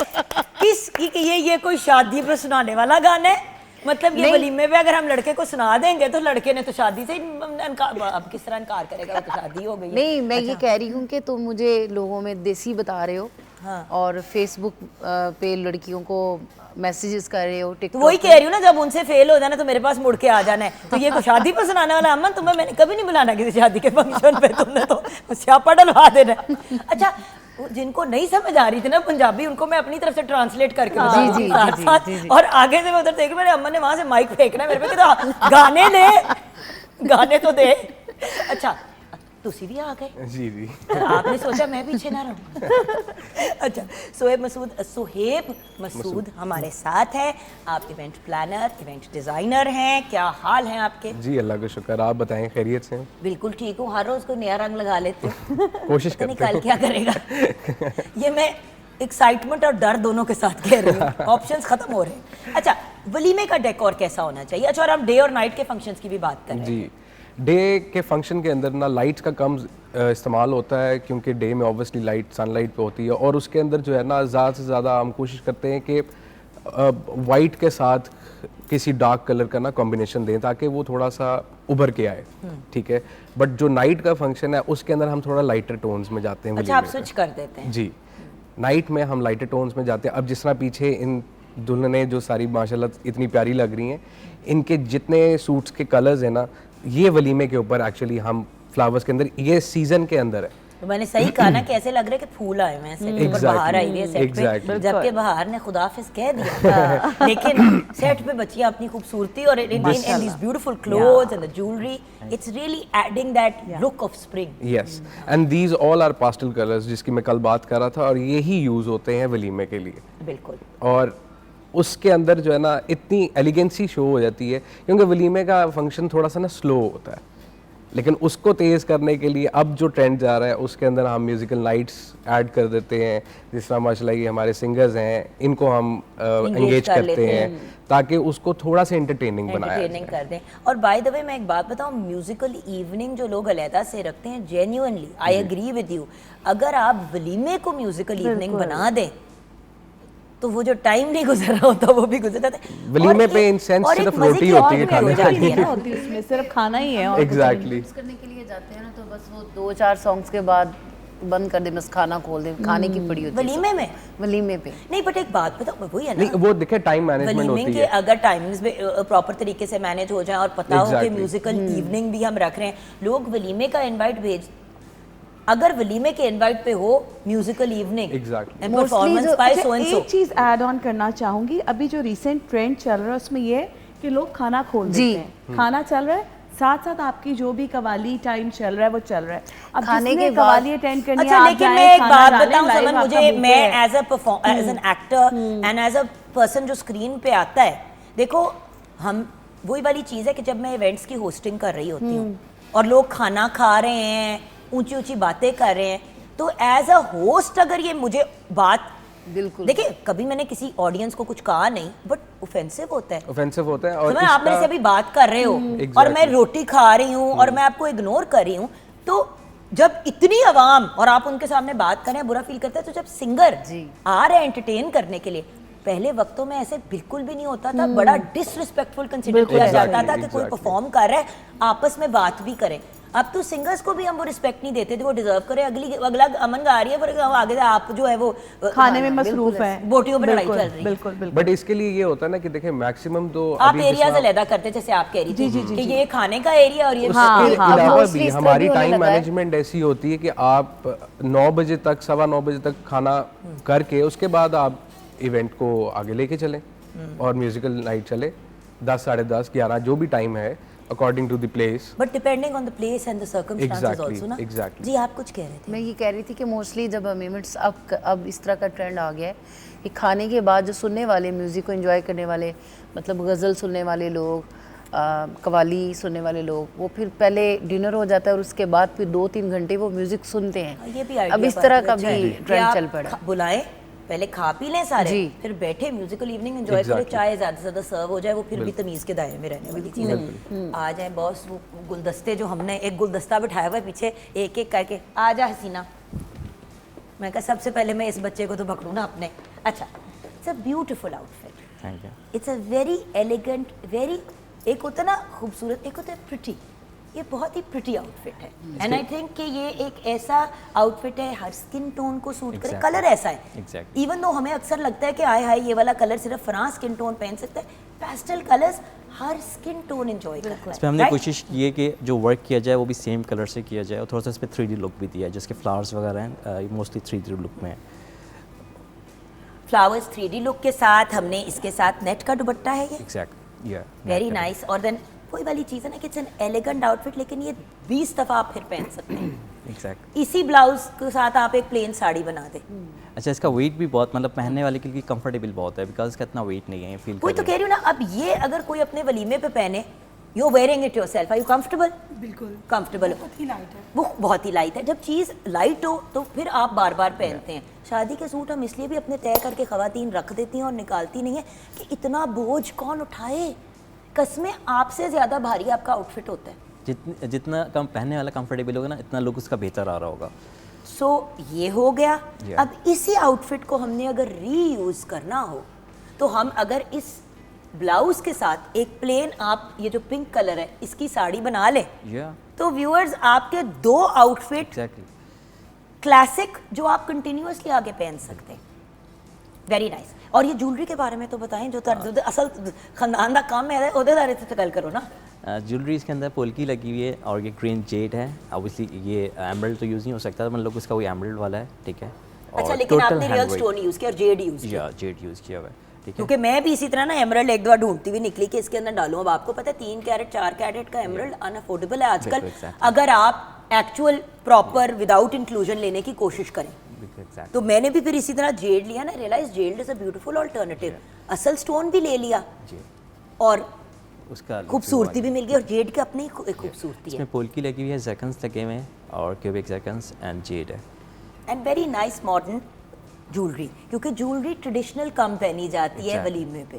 ये कोई शादी पर सुनाने वाला गाना है? मतलब ये वलीमे पे अगर हम लड़के को सुना देंगे तो लड़के ने तो शादी से ही अब किस तरह इनकार करेगा, तो शादी हो गई है। नहीं, मैं ये कह रही हूँ कि तुम मुझे लोगों में देसी बता रहे हो। हाँ। और फेसबुक पे लड़कियों को मैसेजेस कर रहे हो, तो टिकटॉक वही कह रही हूँ ना, जब उनसे फेल हो जाना तो मेरे पास मुड़ के आ जाना है। तो ये को शादी पर सुनाने वाला अमन, तुम्हें मैंने कभी नहीं बुलाना किसी शादी के फंक्शन पे, तुमने तो स्यापा डलवा देना। अच्छा, जिनको नहीं समझ आ रही थी ना पंजाबी, उनको मैं अपनी तरफ से ट्रांसलेट करके बता दूंगी साथ साथ। और आगे से मैं उधर देख, मैंने अमन ने वहां से माइक फेंकना मेरे पे कि गाने ले, गाने तो दे। अच्छा, तुसी भी आ गए जी जी। आपने सोचा मैं पीछे ना रहूं। अच्छा, सुहेब मसूद हमारे साथ है। आप इवेंट प्लानर, इवेंट डिजाइनर हैं। क्या हाल है आपके? जी अल्लाह का शुक्र, आप बताएं खैरियत से हैं? बिल्कुल ठीक हूँ, हर रोज कोई नया रंग लगा लेते हो। कोशिश पता नहीं करते कल क्या करेगा। ये मैं एक्साइटमेंट और डर दोनों के साथ कह रही हूँ, ऑप्शंस खत्म हो रहे हैं। अच्छा, वलीमे का डेकोर कैसा होना चाहिए? अच्छा, और हम डे और नाइट के फंक्शंस की भी बात कर रहे हैं। जी, डे के फंक्शन के अंदर ना लाइट्स का कम इस्तेमाल होता है, क्योंकि डे में ऑब्वियसली लाइट सनलाइट पे होती है, और उसके अंदर जो है ना ज़्यादा से ज़्यादा हम कोशिश करते हैं कि वाइट के साथ किसी डार्क कलर का ना कॉम्बिनेशन दें ताकि वो थोड़ा सा उभर के आए। ठीक है, बट जो नाइट का फंक्शन है उसके अंदर हम थोड़ा लाइटर टोन्स में जाते हैं। अच्छा, आप स्विच कर देते हैं? जी, नाइट में हम लाइटर टोन्स में जाते हैं। अब जिस तरह पीछे इन दुल्हनें जो सारी माशाल्लाह इतनी प्यारी लग रही हैं, इनके जितने सूट्स के कलर्स हैं ना, ये वलीमे के ऊपर एक्चुअली हम फ्लावर्स के अंदर, ये सीजन के अंदर है। तो मैंने सही कहा ना, कैसे लग रहा है कि फूल आए हुए हैं सेट पे, बाहर आई हुई है सेट पे, जबकि बाहर ने खुदाफिज कह दिया। लेकिन सेट पे बच्चियां अपनी खूबसूरती और in this beautiful clothes and the jewellery, it's really adding that look of spring. Yes, and these all are pastel colours, जिसकी मैं कल बात कर रहा था, और यही यूज होते हैं वलीमे के लिए। बिल्कुल। और उसके अंदर जो है ना इतनी एलिगेंसी शो हो जाती है, क्योंकि वलीमे का फंक्शन थोड़ा सा ना स्लो होता है, लेकिन उसको तेज़ करने के लिए अब जो ट्रेंड जा रहा है उसके अंदर हम म्यूजिकल नाइट्स ऐड कर देते हैं। जिस तरह माशाल्लाह ये हमारे सिंगर्स हैं, इनको हम एंगेज करते हैं ताकि उसको थोड़ा सा एंटरटेनिंग बनाया कर दें। और बाय द वे मैं एक बात बताऊं, म्यूजिकल इवनिंग जो लोग अलहदा से रखते हैं, genuinely I agree with you, अगर आप वलीमे को म्यूजिकल इवनिंग बना दें तो वो जो टाइम नहीं गुजर रहा होता वो भी गुजर जाता है। वलीमे पे इन सेंस सिर्फ रोटी होती है खाने के लिए, इसमें सिर्फ खाना ही है। एग्जैक्टली करने के लिए जाते हैं ना, तो बस वो 2-4 सॉन्ग्स के बाद बंद कर दे, बस खाना खोल दे, खाने की पड़ी होती है वलीमे में। वलीमे पे नहीं, बट एक बात बताओ, वही है ना, नहीं वो देखे टाइम मैनेजमेंट वलीमे होती के है। अगर टाइमिंग्स में प्रॉपर तरीके से मैनेज हो जाए और पता हो कि म्यूजिकल इवनिंग भी हम रख रहे हैं, लोग वलीमे का इनवाइट भेज, अगर वलीमे के इनवाइट पे हो musical evening exactly performance by so and so. एक चीज ऐड ऑन करना चाहूंगी, अभी जो रिसेंट ट्रेंड चल रहा है उसमें ये है कि लोग खाना खोल देते हैं। खाना चल रहा है, साथ साथ आपकी जो भी कवाली टाइम चल रहा है वो चल रहा है। अब खाने के कवाली अटेंड करनी है, अच्छा, आप लेकिन जाएं, मैं एक खाना बात डालें, बताऊं live समन, आपका मुझे बुफे मैं है। As an actor and as a person जो स्क्रीन पे आता है, देखो हम वही वाली चीज़ है कि जब मैं इवेंट्स की होस्टिंग कर रही होती हूँ और लोग खाना खा रहे हैं, ऊंची ऊंची बातें कर रहे हैं, तो एज अ होस्ट अगर ये मुझे बात, बिल्कुल देखिए कभी मैंने किसी ऑडियंस को कुछ कहा नहीं, बट ऑफेंसिव होता है। ऑफेंसिव होता है। तो और मैं आप मेरे से अभी बात कर रहे हो और मैं रोटी खा रही हूँ और मैं आपको इग्नोर कर रही हूँ, तो जब इतनी आवाम और आप उनके सामने बात करें बुरा फील करते हैं। तो जब सिंगर आ रहे हैं एंटरटेन करने के लिए, पहले वक्तों में ऐसे बिल्कुल भी नहीं होता था, बड़ा डिसरिस्पेक्टफुल कंसीडर किया जाता था कि कोई परफॉर्म कर रहा है, आपस में बात भी करें। अब तो सिंगर्स को भी हम वो रिस्पेक्ट नहीं देते थे, वो डिजर्व करे। अगला अमन गा रही है पर आगे से आप जो है वो खाने में मसरूफ है, बोटियों पर लड़ाई चल रही है। बिल्कुल बिल्कुल। बट इसके लिए ये होता है ना कि देखिए मैक्सिमम तो आप एरियाज अलहदा करते, जैसे आप कह रही थी कि ये खाने का एरिया और ये उसके अलावा mostly भी इस तरह हमारी भी होने टाइम लगा है। मैनेजमेंट ऐसी होती है कि आप 9 बजे तक 9:15 बजे तक खाना करके उसके बाद आप इवेंट को आगे लेके चलें और म्यूजिकल नाइट चले 10, 10:30, 11 जो भी टाइम है according to the place, but depending on the place and the circumstances also ना। exactly. जी आप कुछ कह रहे थे? मैं ये कह रही थी कि मोस्टली जब इवेंट्स अब इस तरह का ट्रेंड आ गया है कि खाने के बाद जो सुनने वाले, म्यूज़िक को एंजॉय करने वाले, मतलब गज़ल सुनने वाले लोग, कवाली सुनने वाले लोग, वो फिर पहले डिनर हो जाता है और उसके बाद फिर 2-3 घंटे वो म्यूज़िक सुनते हैं। ये भी अब इस तरह का भी ट्रेंड चल पड़ा। बुलाएं, पहले खा पी लें सारे, फिर बैठे म्यूजिकल इवनिंग एंजॉय करें, चाय ज्यादा से ज्यादा सर्व हो जाए, वो फिर भी तमीज के दायरे में रहने वाली चीज़ है। आ जाए बॉस, वो गुलदस्ते जो हमने एक गुलदस्ता बिठाया हुआ है पीछे, एक एक करके आ जा हसीना, मैं कहा सबसे पहले मैं इस बच्चे को तो पकड़ूँ ना अपने। अच्छा, it's a beautiful outfit, thank you. It's a very elegant, very, एक होता है ना खूबसूरत, एक होता है प्रिटी, ये बहुत ही प्रिटी आउटफिट है। एंड आई थिंक कि ये एक ऐसा आउटफिट है हर स्किन टोन को सूट करे, Exactly. कलर ऐसा है। Exactly. इवन दो हमें अक्सर लगता है कि हाय हाय ये वाला कलर सिर्फ फरां स्किन टोन पहन सकता है, पेस्टल कलर्स हर स्किन टोन एंजॉय करता इस पर है। हमने right? कोशिश की है कि जो वर्क किया जाए वो भी सेम कलर से किया जाए और थोड़ा सा इस पर 3D लुक भी दिया है, जिसके फ्लावर्स वगैरह हैं मोस्टली 3D लुक में है। फ्लावर्स 3D लुक के साथ हमने इसके साथ नेट का दुपट्टा है ये, एग्जैक्ट, या वेरी नाइस। और देन वही वाली चीज़ है ना कि इट्स एन एलिगेंट आउटफिट, लेकिन ये 20 दफ़ा आप फिर पहन सकते हैं। एग्जैक्ट। इसी ब्लाउज के साथ आप एक प्लेन साड़ी बना दें। अच्छा, इसका वेट भी बहुत, मतलब पहनने वाले के लिए कंफर्टेबल बहुत है, बिकॉज इसका इतना वेट नहीं है, फील कोई तो कह रही हूँ ना, अब ये अगर कोई अपने वलीमे पे पहने, you wearing it yourself, are you comfortable? बिल्कुल कंफर्टेबल हो, बहुत ही लाइट है। वो बहुत ही लाइट है। जब चीज़ लाइट हो तो फिर आप बार बार पहनते हैं। शादी के सूट हम इसलिए भी अपने तय करके ख़वातीन रख देती हैं और निकालती नहीं है कि इतना बोझ कौन उठाए। कसमें आपसे ज़्यादा भारी आपका आउटफिट होता है। जितना कम पहनने वाला कंफर्टेबल होगा ना, इतना लुक उसका बेहतर आ रहा होगा। सो ये हो गया। Yeah. अब इसी आउटफिट को हमने अगर रीयूज़ करना हो तो हम अगर इस ब्लाउज के साथ एक प्लेन, आप ये जो पिंक कलर है इसकी साड़ी बना लें, या तो व्यूअर्स आपके दो आउटफिट एग्जैक्टली। क्लासिक जो आप कंटिन्यूअसली आगे पहन सकते हैं। Very nice. और ये ज्वेलरी के बारे में तो बताएं, जो असल खानदान का काम है ਉਹਦੇ बारे से गल करो ना। ज्वेलरी इसके अंदर पोल्की लगी हुई है और ये ग्रीन जेड है। ऑब्वियसली ये एमरल्ड तो यूज़ नहीं हो सकता, मतलब लोग इसका कोई एमरल्ड वाला है, ठीक है। अच्छा, लेकिन आपने रियल स्टोन यूज़ किया और जेड यूज़ किया। या जेड यूज़ किया हुआ है, ठीक है। क्योंकि मैं भी इसी तरह ना एमरल्ड एक दो ढूंढती हुई निकली कि इसके अंदर डालूं। अब आपको पता है 3 कैरेट 4 कैरेट का एमरल्ड अनअफोर्डेबल है आजकल। बिल्कुल, exactly. अगर आप एक्चुअल प्रॉपर विदाउट इंक्लूजन लेने की कोशिश करें Exactly. तो मैंने भी फिर इसी तरह जेड लिया ना, realise jade is a beautiful alternative. असल स्टोन भी ले लिया जी। और उसका खूबसूरती भी मिल गई, और जेड की अपनी एक खूबसूरती है। इसमें पोल्की लगी हुई है, जैकन्स लगे हुए हैं और क्यूबिक जैकन्स एंड जेड है। And very nice modern jewellery, क्योंकि ज्वेलरी ट्रेडिशनल कम पहनी जाती है Exactly. वलीमे पे।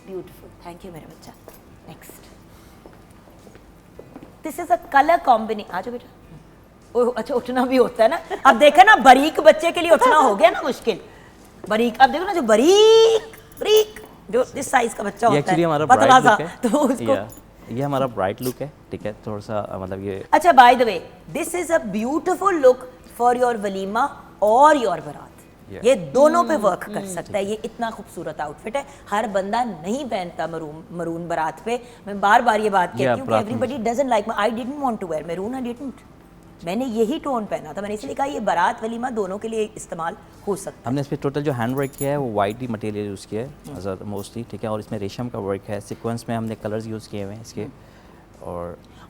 ब्यूटीफुल, थैंक यू मेरा बच्चा। Next, this is a colour combination. आ जाओ बेटा। ओह अच्छा, उठना भी होता है ना। अब देखा ना, बारीक बच्चे के लिए उठना हो गया ना मुश्किल। बारीक, अब देखो ना, जो बारीक जो जिस साइज का बच्चा ये होता एक्चुअली है हमारा पतला ब्राइट सा, लुक है। तो उसको ये हमारा ब्राइट लुक है, ठीक है। थोड़ा सा मतलब ये अच्छा, bye the way this is a beautiful look for your walima और योर बारात। Yeah. ये दोनों पे वर्क कर सकता है। ये इतना खूबसूरत आउटफिट है, हर बंदा नहीं पहनता मरून बारात पे। मैं बार बार ये बात कहती हूँ कि बारात में- everybody doesn't like, I didn't want to wear maroon, I didn't. मैंने यही टोन पहना था, मैंने इसलिए कहा ये बारात वलीमा दोनों के लिए इस्तेमाल हो सकता है। हमने इस पर टोटल जो हैंड वर्क किया है वो वाइट ही मटेरियल यूज़ किया है ज़्यादा मोस्टली, ठीक है। और इसमें रेशम का वर्क है, सीक्वेंस में हमने कलर्स यूज़ किए हुए हैं इसके।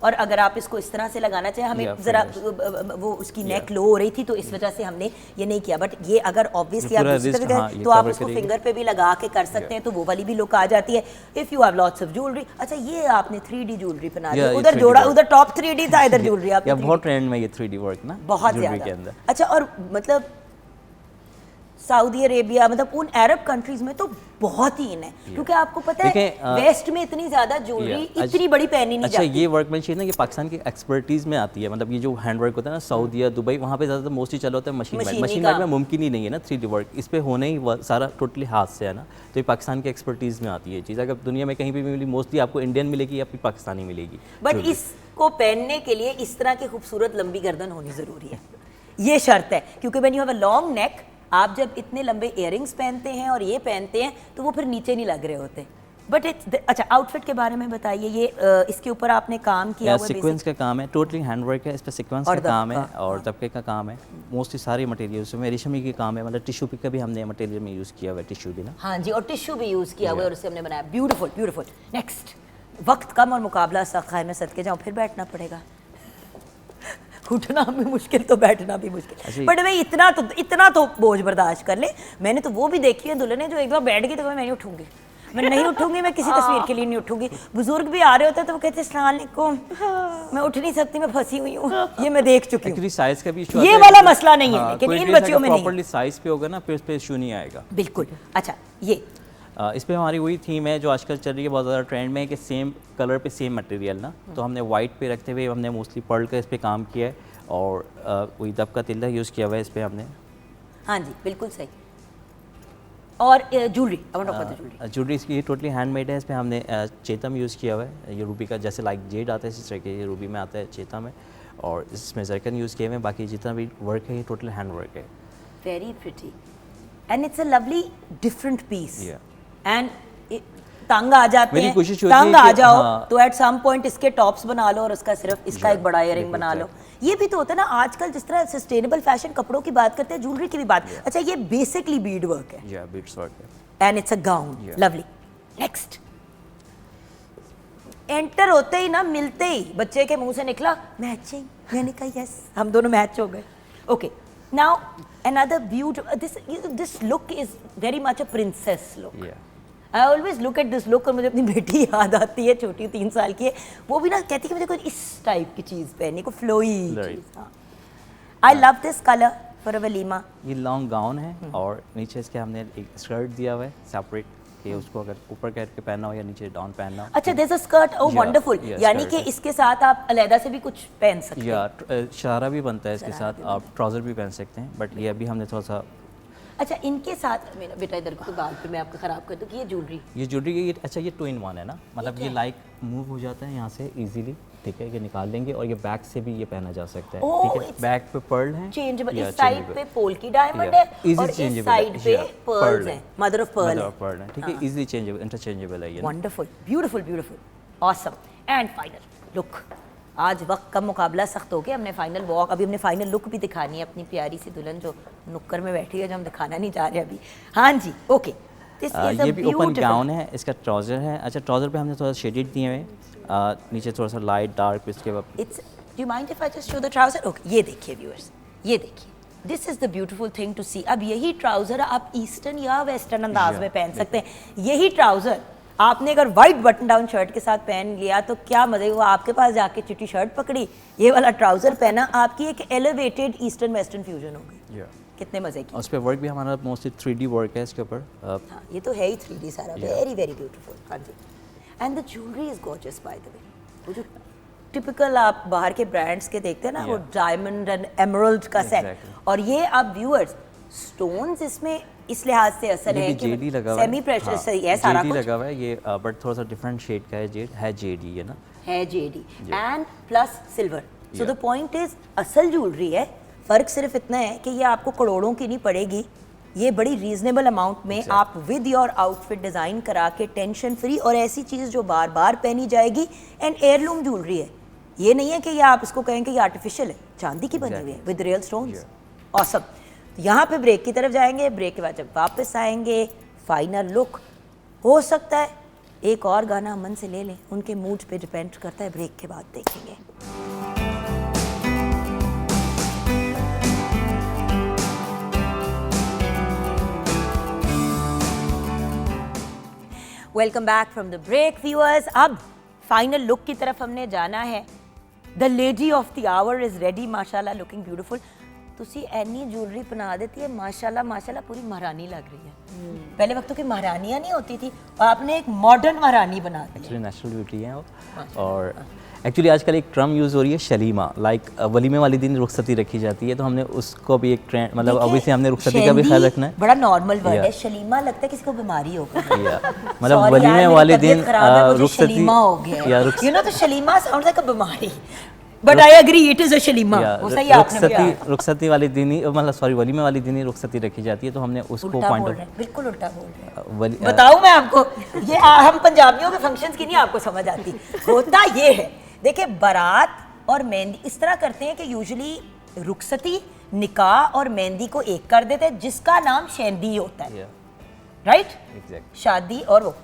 और अगर आप इसको इस तरह से लगाना चाहें, हमें Yeah, ज़रा fingers. वो उसकी नेक लो हो रही थी तो इस वजह से हमने ये नहीं किया। बट ये अगर ऑब्वियसली आप पूरा दूसरी wrist, तरफ हाँ, गए ये तो आप cover उसको करेगी। फिंगर पे भी लगा के कर सकते हैं, तो वो वाली भी लुक आ जाती है। If you have lots of jewellery. अच्छा, ये आपने 3D ज्वेलरी बना दी, Yeah, ये उधर 3D जोड़ा, work. उधर टॉप 3D था, इधर ज्वेलरी या आपने बहुत ट्रेंड में ये 3D वर्क ना बहुत jewelry के ज़्यादा। अंदर। अच्छा, और मतलब सऊदी अरेबिया, मतलब उन अरब कंट्रीज में तो बहुत ही इन है, क्योंकि आपको पता है देखें, वेस्ट में इतनी ज़्यादा ज्वेलरी इतनी बड़ी पहनी नहीं अच्छा, जाती। ये वर्कमैनशिप ना, ये पाकिस्तान की एक्सपर्टीज़ में आती है। मतलब ये जो हैंड वर्क होता है ना, सऊदीया, दुबई, वहाँ पे ज़्यादातर मोस्टली चला होता है मशीन मशीनी मेड। मशीन मेड में काम। मुमकिन ही नहीं है ना 3D वर्क, इस पे होने ही सारा टोटली हाथ से है ना। तो ये पाकिस्तान की एक्सपर्टीज़ में आती है चीज़। अगर दुनिया में कहीं भी मिली, मोस्टली आपको इंडियन मिलेगी या फिर पाकिस्तानी मिलेगी। But jewelry। इसको पहनने के लिए इस तरह की खूबसूरत लंबी गर्दन होनी ज़रूरी है, ये शर्त है। क्योंकि when you have a long neck, आप जब इतने लंबे इयररिंग्स पहनते हैं और ये पहनते हैं तो वो फिर नीचे नहीं लग रहे होते। बट इट्स अच्छा, आउटफिट के बारे में बताइए। ये इसके ऊपर आपने काम किया हुआ है सीक्वेंस का काम है, टोटली हैंड वर्क है, इस पर सीक्वेंस और का काम है दबका। और दबके का काम है। मोस्टली सारे मटेरियल में रेशमी के काम है, मतलब टिश्यू का भी हमने मटेरियल में यूज़ किया हुआ है, टिश्यू भी ना। हाँ जी, और टिश्यू भी यूज़ किया हुआ है और उससे हमने बनाया। Beautiful beautiful. नेक्स्ट, वक्त कम और मुकाबला सख्त है, मैं सदके जाऊँ फिर बैठना पड़ेगा। उठना भी मुश्किल तो बैठना भी मुश्किल। बट भाई इतना तो बोझ बर्दाश्त कर ले। मैंने तो वो भी देखी है दुल्हने जो एक बार बैठ गई तो मैं नहीं उठूंगी, मैं नहीं उठूंगी, मैं किसी तस्वीर के लिए नहीं उठूंगी। बुजुर्ग भी आ रहे होते हैं तो वो कहते हैं अस्सलाम वालेकुम, मैं उठ नहीं सकती, मैं फंसी हुई हूँ। ये मैं देख चुकी हूँ। एक्चुअली साइज का भी इशू ये वाला मसला नहीं है, लेकिन इन बच्चियों में नहीं। प्रॉपर्ली साइज पे होगा ना, फिर उस पे इशू नहीं आएगा। बिल्कुल। अच्छा, ये इस पे हमारी वही थीम है जो आजकल चल रही है, बहुत ज़्यादा ट्रेंड में है कि सेम कलर पे सेम मटेरियल ना। तो हमने वाइट पे रखते हुए हमने मोस्टली पर्ल का इस पे काम किया है और वही दबका तिल्ला यूज़ किया हुआ है इस पे हमने। हाँ जी, बिल्कुल सही। और jewellery, I want to talk about the jewellery. Jewellery इसकी टोटली हैंडमेड है। इस पे हमने चेतम यूज़ किया हुआ है, ये रूबी का, जैसे लाइक जेड आता है इस तरह के, ये रूबी में आता है, चेतम में, और इसमें जरकन यूज़ किए हुए हैं। बाकी जितना भी वर्क है ये टोटल हैंड वर्क है। Very pretty, and it's a lovely different piece. Yeah. And तंग आ जाते मेरी हैं, कोशिश होती है तंग आ कि- जाओ हाँ। तो एट सम पॉइंट इसके टॉप्स बना लो और उसका सिर्फ इसका एक बड़ा इयरिंग बना लो। ये भी तो होता है ना आजकल, जिस तरह सस्टेनेबल फैशन कपड़ों की बात करते हैं, ज्वेलरी की भी बात। अच्छा, ये बेसिकली बीड वर्क है या बीड्स वर्क है। And it's a gown, lovely. Next, enter होते ही ना, मिलते ही बच्चे के मुंह से निकला मैचिंग, मैंने कहा यस, हम दोनों मैच हो गए। Okay, now another beautiful, this look is very much a princess look. Yeah. I always look at this look और मुझे अपनी बेटी याद आती है, छोटी 3 साल की है, वो भी ना कहती है कि मुझे कोई इस टाइप की चीज़ पहनी, को फ्लोई चीज़। हाँ, I love this colour for a walima. ये लॉन्ग गाउन है और नीचे इसके हमने एक स्कर्ट दिया हुआ है सेपरेट, कि उसको अगर ऊपर करके पहनना हो या नीचे डाउन पहनना हो। अच्छा, there's a skirt, oh Yeah, wonderful, yeah, यानी skirt कि है। इसके साथ आप अलहदा से भी कुछ पहन सकते हैं। या शरारा भी बनता है इसके साथ, आप ट्राउज़र भी पहन सकते हैं, बट ये अभी हमने थोड़ा सा। अच्छा, इनके साथ मेरा बेटा इधर को गाल पे मैं आपको ख़राब कर दूँ कि ये ज्वेलरी ये ज्वेलरी ये अच्छा, ये 2 in 1 है ना, मतलब ये लाइक मूव हो जाता है यहाँ से इजीली, ठीक है, ये निकाल लेंगे और ये बैक से भी ये पहना जा सकता है, Oh, ठीक है। it's बैक पे पर्ल है, चेंजेबल, या इस साइड changeable। पे पोल की डायमंड Yeah, है easy और इस changeable साइड है, पे yeah, पर्ल्स pearl हैं, मदर ऑफ पर्ल है। पर्ल है, ठीक है, इजीली चेंजेबल, इंटरचेंजेबल है ये ना। Wonderful, beautiful, beautiful, awesome. And final look, आज वक्त का मुकाबला सख्त हो गया, हमने फाइनल वॉक, अभी हमने फाइनल लुक भी दिखानी है अपनी प्यारी सी दुल्हन जो नुक्कर में बैठी है, जो हम दिखाना नहीं चाह रहे अभी। हाँ जी, ओके, दिस इज अ ये भी ओपन ब्यूटीफुल गाउन है, इसका ट्राउज़र है। अच्छा, ट्राउज़र पे हमने थोड़ा शेडेड दिए हुए हैं, नीचे थोड़ा सा लाइट डार्क, इसके बाद it's, do you mind if I just show the trouser? Okay, ये देखिए व्यूअर्स, ये देखिए, this is the beautiful thing to see. अब यही ट्राउजर आप ईस्टर्न या वेस्टर्न अंदाज में पहन सकते हैं। यही ट्राउजर आपने अगर वाइट बटन डाउन शर्ट के साथ पहन लिया तो क्या मजे हुआ, आपके पास जाके चिट्टी शर्ट पकड़ी, ये वाला ट्राउजर पहना, आपकी एक एलिवेटेड ईस्टर्न वेस्टर्न फ्यूजन हो गई। कितने मजे की। उस पर वर्क भी हमारा मोस्टली 3D वर्क है इसके ऊपर। हाँ, ये तो है ही 3D सारा, वेरी वेरी ब्यूटीफुल। हाँ जी, and the jewellery is gorgeous by the way. वो जो टिपिकल आप बाहर के ब्रांड्स के देखते हैं ना, वो डायमंड एंड एमरल्ड का सेट, Exactly. और ये आप व्यूअर्स स्टोन्स इसमें इस लिहाज से असल ये है भी कि जेडी लगा हुआ है, सेमी प्रेशर हाँ, से है सारा जेडी कुछ, लगा हुआ है ये, बट थोड़ा सा डिफरेंट शेड का है, जेड है, जेडी है ना। है JD and plus silver. So the Yeah. Point is असल ज्वेलरी है, फर्क सिर्फ इतना है कि ये आपको करोड़ों की नहीं पड़ेगी, ये बड़ी रीजनेबल अमाउंट में आप विद योर आउटफिट डिज़ाइन करा के टेंशन फ्री, और ऐसी चीज़ जो बार बार पहनी जाएगी, एंड एयरलूम ज्वेलरी है। ये नहीं है कि ये आप इसको कहें कि ये आर्टिफिशियल है, चांदी की बनी हुई है विद रियल स्टोन्स। ऑसम। यहाँ पे ब्रेक की तरफ जाएंगे, ब्रेक के बाद जब वापस आएंगे फाइनल लुक, हो सकता है एक और गाना अमन से ले लें, उनके मूड पे डिपेंड करता है, ब्रेक के बाद देखेंगे। Welcome back from the break viewers. अब फाइनल लुक की तरफ हमने जाना है। The lady of the hour is ready, माशाल्लाह लुकिंग ब्यूटीफुल। तुसी एनी ज्वेलरी पहना देती है, माशाल्लाह माशाल्लाह, पूरी महारानी लग रही है। पहले वक्तों की महारानियाँ नहीं होती थी, और आपने एक मॉडर्न महारानी बना दी है। एक्चुअली नेचुरल ब्यूटी है वो, और एक्चुअली आजकल एक टर्म यूज़ हो रही है शलीमा, लाइक वलीमे वाले दिन रुखसती रखी जाती है, तो हमने उसको भी एक ट्रेंड, मतलब देखिए, ऑब्वियसली हमने रुखसती का भी ख्याल रखना है। बड़ा नॉर्मल वर्ड है, Yeah. शलीमा लगता है किसी को बीमारी हो गई। मतलब Sorry वलीमे यार, मेरी वाले तबीयत दिन खराब है, मुझे रुखसती शलीमा हो गया या है। You know, तो शलीमा साउंड्स लाइक अ बीमारी, but I agree it is a शलीमा। वो सही आपने बोला। रुखसती वाले दिन ही, मतलब सॉरी, वलीमे वाले दिन ही रुखसती रखी जाती है, तो हमने उसको उल्टा पॉइंट बोल ऑफ रहे हैं, बिल्कुल उल्टा बोल रहे हैं। बताऊं मैं आपको, ये हम पंजाबियों के फंक्शंस की नहीं आपको समझ आती। होता ये है, देखिए बारात और मेहंदी इस तरह करते हैं कि यूजुअली रुखसती, निकाह और मेहंदी को एक कर देते हैं, जिसका नाम शेंदी होता है, राइट? एग्जैक्ट। शादी और वो,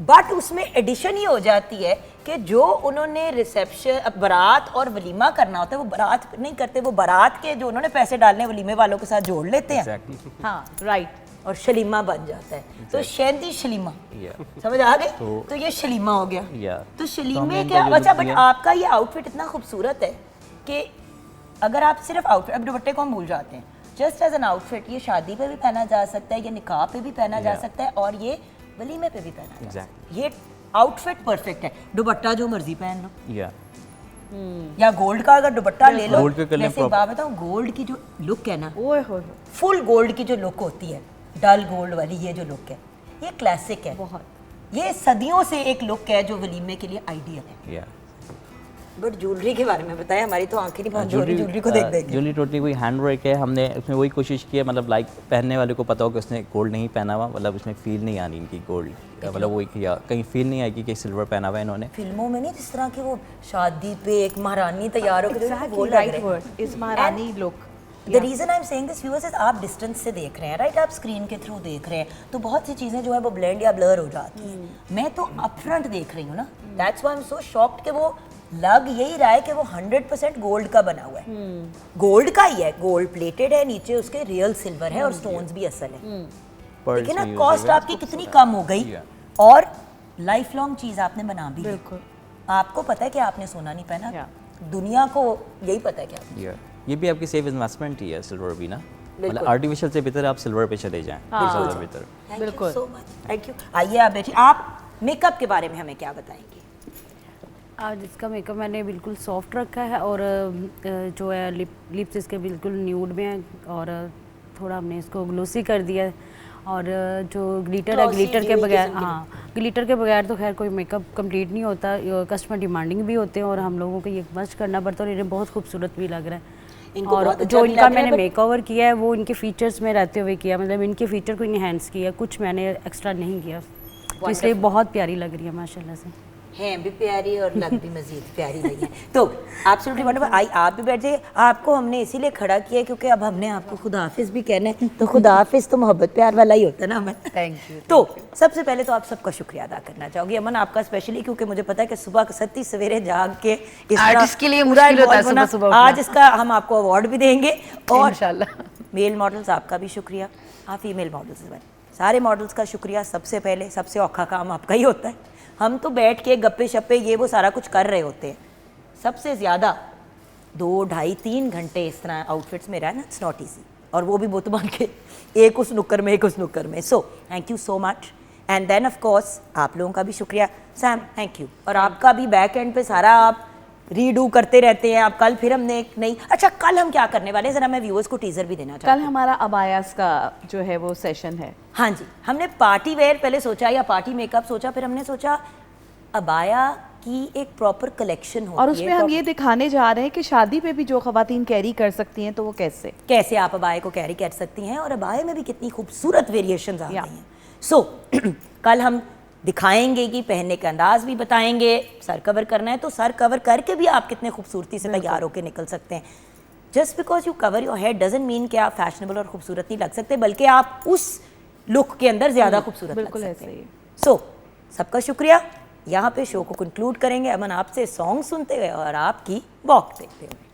बट उसमें एडिशन ही हो जाती है कि जो उन्होंने रिसेप्शन, बारात और वलीमा करना होता है, वो बारात नहीं करते, वो बारात के जो उन्होंने पैसे डालने वलीमे वालों के साथ जोड़ लेते हैं। Exactly. हाँ, राइट, और शलीमा बन जाता है। तो शेंदी शलीमा, Yeah. समझ आ गई? तो- तो ये शलीमा हो गया। Yeah. तो तो शलीमे हमने क्या, इनका अच्छा, जो बट दिया- आपका ये आउटफिट इतना खूबसूरत है कि अगर आप सिर्फ आउटफिट, अब दुपट्टे को हम भूल जाते हैं, जस्ट एज एन आउटफिट ये शादी पे भी पहना जा सकता है, ये निकाह पे भी पहना जा Yeah. सकता है, और ये वलीमे पे भी पहना जा Exactly. सकता है। ये आउटफिट परफेक्ट है, दुपट्टा जो मर्जी पहन लो। या या गोल्ड का अगर दुपट्टा ले लो। Gold के कलर वैसे एक बात बताऊं, गोल्ड की जो लुक है ना, ओए हो फुल गोल्ड की जो लुक होती है, डल गोल्ड वाली ये जो लुक है, ये क्लासिक है बहुत। ये सदियों से एक लुक है जो वलीमे के लिए आइडियल है। या बट ज्वेलरी के बारे में बताया, हमारी तो आंखें नहीं बंद हो रही ज्वेलरी को देख देख के। ज्वेलरी टोटली कोई हैंड वर्क है, हमने उसमें वही कोशिश की है, मतलब लाइक पहनने वाले को पता हो कि उसने गोल्ड नहीं पहना हुआ, मतलब उसमें फील नहीं आनी इनकी गोल्ड, मतलब वही या कहीं फील नहीं आएगी कि सिल्वर पहना हुआ है इन्होंने। फिल्मों में नहीं जिस तरह की वो शादी पे एक महारानी तैयार हो Exactly, right word is महारानी look. The reason I am saying this viewers is आप डिस्टेंस से देख रहे हैं, राइट, आप स्क्रीन के थ्रू देख रहे हैं, तो बहुत सी चीजें जो है वो ब्लेंड या ब्लर हो जाती हैं। मैं तो अपफ्रंट देख रही हूँ ना, that's why I am so shocked कि वो लग यही रहा है कि वो 100% गोल्ड का बना हुआ है। गोल्ड का ही है, गोल्ड प्लेटेड है, नीचे उसके रियल सिल्वर है और स्टोन्स भी असल है। Pearls देखिए ना में use कॉस्ट हुए हैं। आपकी कितनी कम हो गई और लाइफ लॉन्ग चीज आपने बना भी ली। बिल्कुल। आपको पता है कि आपने सोना नहीं पहना, Yeah. दुनिया को यही पता है क्या। या ये भी आपकी सेफ इन्वेस्टमेंट ही है सिल्वर भी ना, बिल्कुल। मतलब आर्टिफिशियल से बेहतर आप सिल्वर पे चले जाएं, ज़्यादा बेहतर। थैंक बिल्कुल। You so much, thank you. आइए आप बैठिए, आप मेकअप के बारे में हमें क्या बताएंगे? आज इसका मेकअप मैंने बिल्कुल सॉफ्ट रखा है और जो है लिप्स इसके बिल्कुल न्यूड में है और थोड़ा हमने इसको ग्लोसी कर दिया है और जो ग्लिटर है, Glossy, ग्लिटर के dewy बगैर, किस्म की हाँ ग्लिटर के बगैर तो खैर कोई मेकअप कंप्लीट नहीं होता, कस्टमर डिमांडिंग भी होते हैं और हम लोगों को ये मस्ट करना पड़ता है और इन्हें बहुत खूबसूरत भी लग रहा है। इनको और बहुत अच्छा जो भी इनका लग रहा है, मैंने but- मेकओवर किया है वो इनके फीचर्स में रहते हुए किया, मतलब इनके फीचर को इनहेंस किया, कुछ मैंने एक्स्ट्रा नहीं किया, तो इसलिए बहुत प्यारी लग रही है माशाल्लाह से। हैं भी प्यारी और लग भी मजीद प्यारी रही है। तो एब्सोल्युटली वंडरफुल। आई आप भी बैठ जाइए, आपको हमने इसीलिए खड़ा किया है क्योंकि अब हमने आपको खुदा हाफिज भी कहना है, तो खुदा हाफिज तो मोहब्बत प्यार वाला ही होता है ना अमन। Thank you. तो सबसे पहले तो आप सबका शुक्रिया अदा करना चाहूँगी अमन, आपका स्पेशली, क्योंकि मुझे पता है कि सुबह सत्ती सवेरे जाग के इस तरह Artist के लिए पूरा मुश्किल होता है involve होना, सुबह-सुबह उठना। आज इसका हम आपको अवार्ड भी देंगे। और इंशाल्लाह। मेल मॉडल्स आपका भी शुक्रिया, आप फीमेल मॉडल्स बने, सारे मॉडल्स का शुक्रिया। सबसे पहले सबसे औखा काम आपका ही होता है, हम तो बैठ के गप्पे शप्पे ये वो सारा कुछ कर रहे होते हैं। सबसे ज़्यादा 2, 2.5, 3 घंटे इस तरह आउटफिट्स में रहना, इट्स नॉट ईजी, और वो भी बुतमान के एक उस नुक्कर में एक उस नुक्कर में। So thank you so much. And then of course आप लोगों का भी शुक्रिया, सैम थैंक यू, और आपका भी बैक एंड पे सारा आप रीडू करते रहते हैं। आप कल फिर हमने एक नई, अच्छा कल हम क्या करने वाले हैं, ज़रा मैं व्यूअर्स को टीजर भी देना चाहती कल हमारा अबायास का जो है वो सेशन है। हाँ जी, हमने पार्टी वेयर पहले सोचा या पार्टी मेकअप सोचा, फिर हमने सोचा अबाया की एक प्रॉपर कलेक्शन होती है। और उसमें हम ये दिखाने जा रहे हैं कि शादी पे भी जो खवातीन कैरी कर सकती हैं तो वो कैसे आप अबाए को कैरी कर सकती हैं और अबाए में भी कितनी खूबसूरत वेरिएशंस आ या। गई हैं। सो कल हम दिखाएंगे कि पहनने का अंदाज भी बताएंगे, सर कवर करना है तो सर कवर करके भी आप कितने खूबसूरती से तैयार होकर निकल सकते हैं। Just because you cover your head doesn't mean कि आप फैशनेबल और खूबसूरत नहीं लग सकते, बल्कि आप उस लुक के अंदर ज़्यादा खूबसूरत लग बिल्कुल सकते ऐसे ही। हैं। सो सबका शुक्रिया, यहाँ पे शो को कंक्लूड करेंगे अमन आपसे सॉन्ग सुनते हुए और आपकी वॉक देखते हुए।